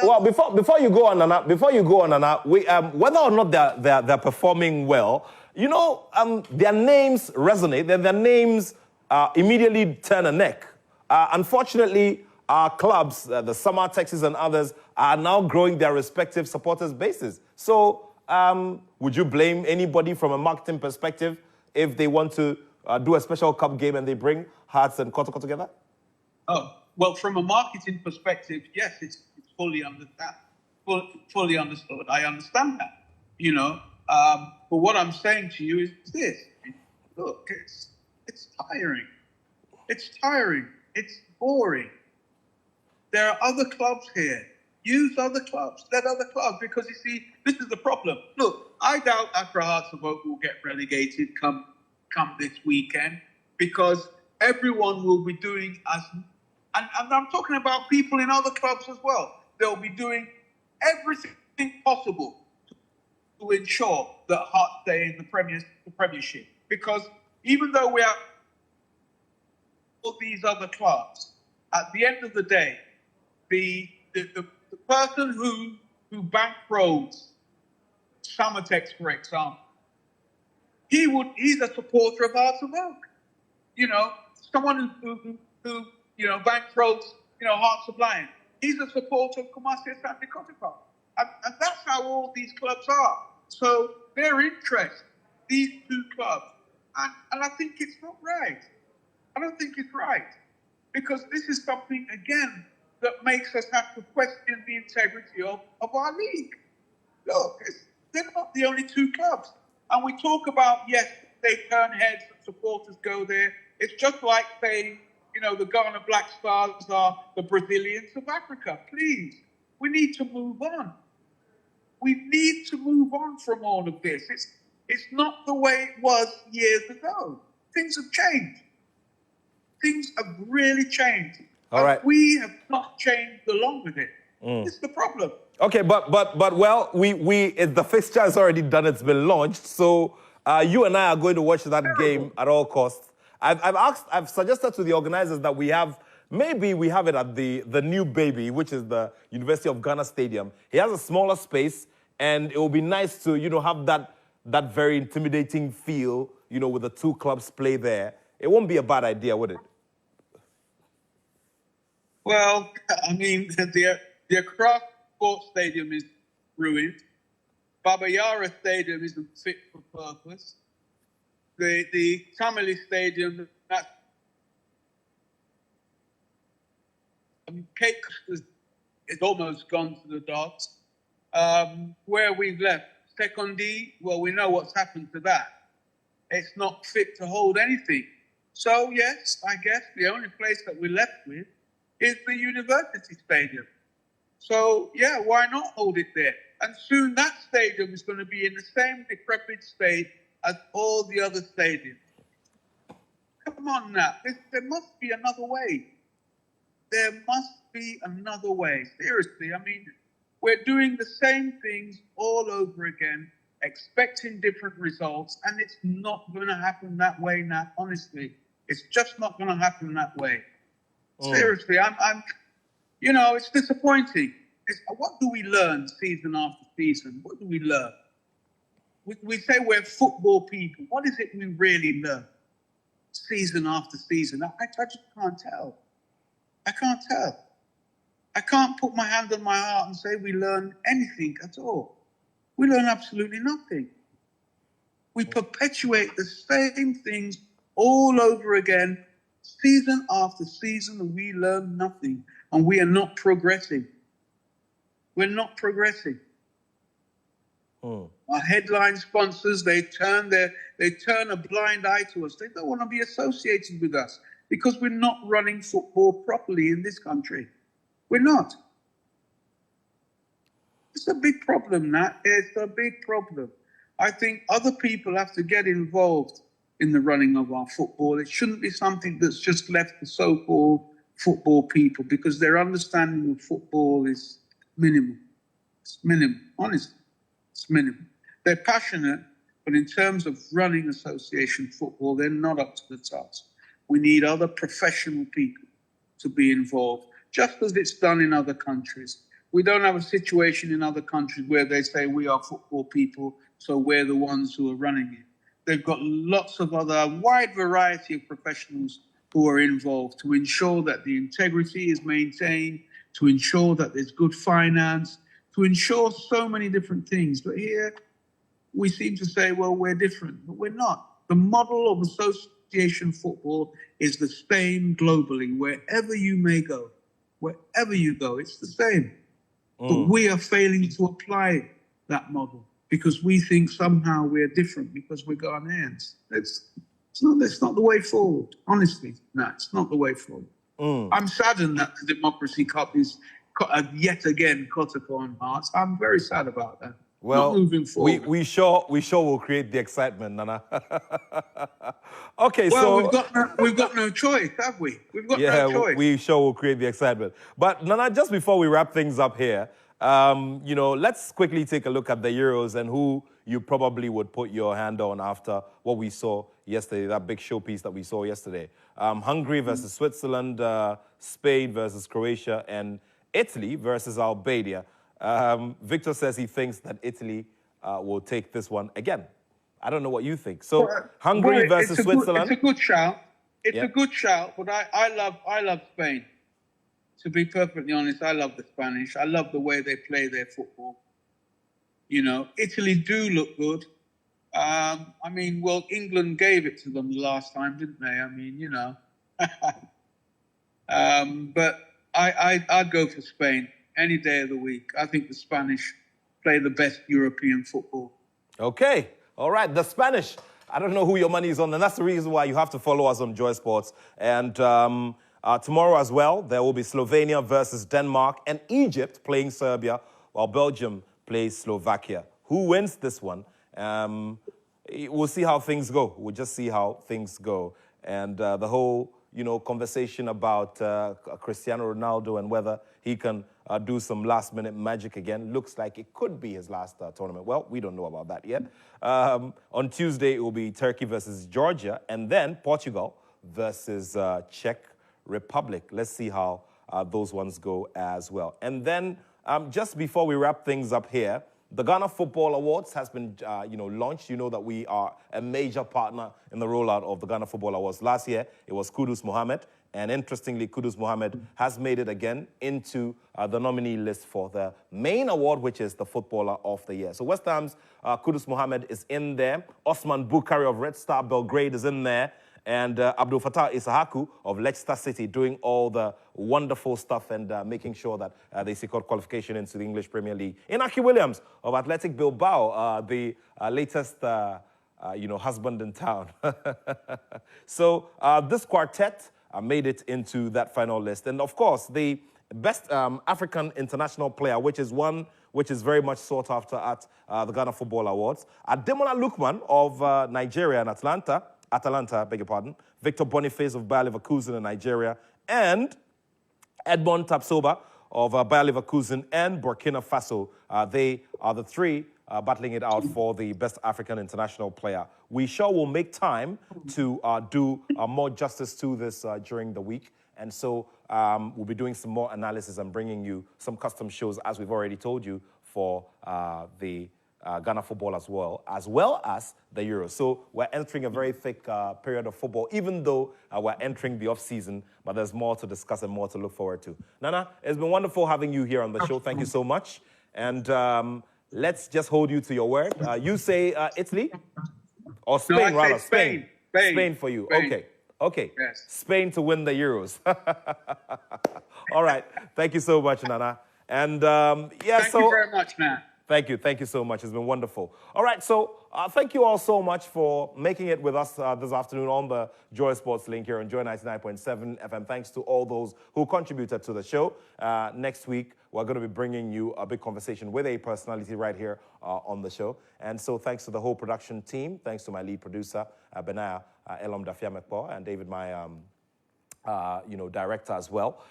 Well, before you go on, Nana, whether or not they're performing well, their names resonate. Their names immediately turn a neck. Unfortunately, our clubs, the Summer Texas and others, are now growing their respective supporters' bases. So, would you blame anybody from a marketing perspective if they want to do a special cup game and they bring Hearts and Kotoko together? Oh, well, from a marketing perspective, yes, it's fully understood. Fully understood. I understand that, But what I'm saying to you is this: look, it's tiring. It's tiring. It's boring. There are other clubs here. Use other clubs. Let other clubs, because you see, this is the problem. Look, I doubt Accra Hearts of Oak will get relegated come this weekend, because everyone will be doing and I'm talking about people in other clubs as well. They'll be doing everything possible to ensure that Hearts stay in the Premiership. Because even though we have all these other clubs, at the end of the day, the person who bankrolls Samatex, for example, he's a supporter of Hearts of Oak. Someone who bankrolls, Hearts of Lion. He's a supporter of Kumasi Asante Kotoko. And that's how all these clubs are. So their interest, these two clubs, and I think it's not right. I don't think it's right. Because this is something, again, that makes us have to question the integrity of our league. Look, they're not the only two clubs. And we talk about, yes, they turn heads and supporters go there. It's just like saying, the Ghana Black Stars are the Brazilians of Africa. Please, we need to move on. We need to move on from all of this. It's not the way it was years ago. Things have changed. Things have really changed. All right. We have not changed along with it. It's the problem. Okay, but well, the fixture has already done. It's been launched. So you and I are going to watch that game at all costs. I've suggested to the organizers that we have it at the new baby, which is the University of Ghana Stadium. He has a smaller space, and it will be nice to have that very intimidating feel, with the two clubs play there. It won't be a bad idea, would it? Well, I mean, the Accra Sports Stadium is ruined. Baba Yara Stadium isn't fit for purpose. The Tamale Stadium, Cape is almost gone to the dogs. Where we've left, Sekondi, well, we know what's happened to that. It's not fit to hold anything. So, yes, I guess the only place that we're left with is the University Stadium. So, yeah, why not hold it there? And soon that stadium is going to be in the same decrepit state as all the other stadiums. Come on now. There must be another way. There must be another way. Seriously, I mean, We're doing the same things all over again, expecting different results, and it's not going to happen that way now. Honestly, it's just not going to happen that way. Seriously, I'm, you know, it's disappointing. What do we learn season after season? What do we learn? We say we're football people. What is it we really learn season after season? I just can't tell. I can't tell. I can't put my hand on my heart and say we learn anything at all. We learn absolutely nothing. We perpetuate the same things all over again, season after season, and we learn nothing. And we are not progressing. We're not progressing. Our headline sponsors, they turn a blind eye to us. They don't want to be associated with us because we're not running football properly in this country. We're not. It's a big problem, Nat. It's a big problem. I think other people have to get involved in the running of our football. It shouldn't be something that's just left to so-called football people because their understanding of football is minimal. It's minimal, honestly. It's minimal. They're passionate, but in terms of running association football, they're not up to the task. We need other professional people to be involved, just as it's done in other countries. We don't have a situation in other countries where they say we are football people, so we're the ones who are running it. They've got lots of other, wide variety of professionals who are involved to ensure that the integrity is maintained, to ensure that there's good finance, to ensure so many different things. But here, we seem to say, well, we're different, but we're not. The model of association football is the same globally, wherever you may go. Wherever you go, it's the same. But we are failing to apply that model because we think somehow we're different because we're Ghanaians. That's not the way forward. Honestly, no, it's not the way forward. I'm saddened that the Democracy Cup is yet again caught upon hearts. I'm very sad about that. Well, not moving forward. we sure will create the excitement, Nana. Okay, well, so we've got no choice, have we? We've got no choice. We sure will create the excitement. But Nana, just before we wrap things up here, you know, let's quickly take a look at the Euros and who you probably would put your hand on after what we saw yesterday, that big showpiece that we saw yesterday. Hungary versus Switzerland, Spain versus Croatia, and Italy versus Albania. Victor says he thinks that Italy will take this one again. I don't know what you think. So Hungary versus Switzerland. It's a good shout. It's a good shout, but I love Spain. To be perfectly honest, I love the Spanish. I love the way they play their football. You know, Italy do look good. I mean, well, England gave it to them the last time, didn't they? I mean, you know. But I'd go for Spain any day of the week. I think the Spanish play the best European football. Okay. All right. The Spanish. I don't know who your money is on, and that's the reason why you have to follow us on Joy Sports. And tomorrow as well, there will be Slovenia versus Denmark and Egypt playing Serbia, while Belgium plays Slovakia. Who wins this one? We'll see how things go. We'll just see how things go. And the whole, you know, conversation about Cristiano Ronaldo and whether he can do some last-minute magic again looks like it could be his last tournament. Well, we don't know about that yet. On Tuesday, it will be Turkey versus Georgia, and then Portugal versus Czech Republic. Let's see how those ones go as well. And then just before we wrap things up here, the Ghana Football Awards has been, launched. You know that we are a major partner in the rollout of the Ghana Football Awards. Last year, it was Kudus Mohammed. And interestingly, Kudus Mohammed has made it again into the nominee list for the main award, which is the Footballer of the Year. So West Ham's Kudus Mohammed is in there. Osman Bukari of Red Star Belgrade is in there. And Abdul Fattah Isahaku of Leicester City doing all the wonderful stuff and making sure that they secure qualification into the English Premier League. Inaki Williams of Athletic Bilbao, the latest, husband in town. So this quartet made it into that final list. And of course, the best African international player, which is one which is very much sought after at the Ghana Football Awards. Ademola Lookman of Nigeria and Atalanta, beg your pardon, Victor Boniface of Bayer Leverkusen in Nigeria, and Edmond Tapsoba of Bayer Leverkusen and Burkina Faso. They are the three battling it out for the best African international player. We sure will make time to do more justice to this during the week. And so we'll be doing some more analysis and bringing you some custom shows, as we've already told you, for the Ghana football as well as the Euros. So we're entering a very thick period of football, even though we're entering the off-season, but there's more to discuss and more to look forward to. Nana, it's been wonderful having you here on the show. Thank you so much. And let's just hold you to your word. You say Italy? Or Spain, no, rather. Spain. Spain for you. Spain. Okay. Yes. Spain to win the Euros. All right. Thank you so much, Nana. And Thank you very much, Matt. Thank you so much. It's been wonderful. All right, so thank you all so much for making it with us this afternoon on the Joy Sports Link here on Joy 99.7 FM. Thanks to all those who contributed to the show. Next week, we're going to be bringing you a big conversation with a personality right here on the show. And so thanks to the whole production team. Thanks to my lead producer, Benaya Elom Dafiamekpo, and David, my director as well.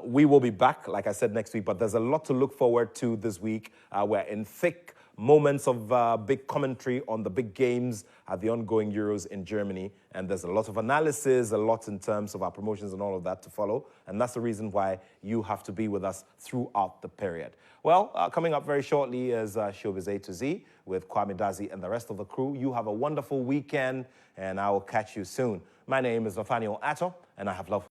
We will be back, like I said, next week, but there's a lot to look forward to this week. We're in thick moments of big commentary on the big games at the ongoing Euros in Germany, and there's a lot of analysis, a lot in terms of our promotions and all of that to follow, and that's the reason why you have to be with us throughout the period. Well, coming up very shortly is Showbiz A to Z with Kwame Dazi and the rest of the crew. You have a wonderful weekend, and I will catch you soon. My name is Nathaniel Atto, and I have love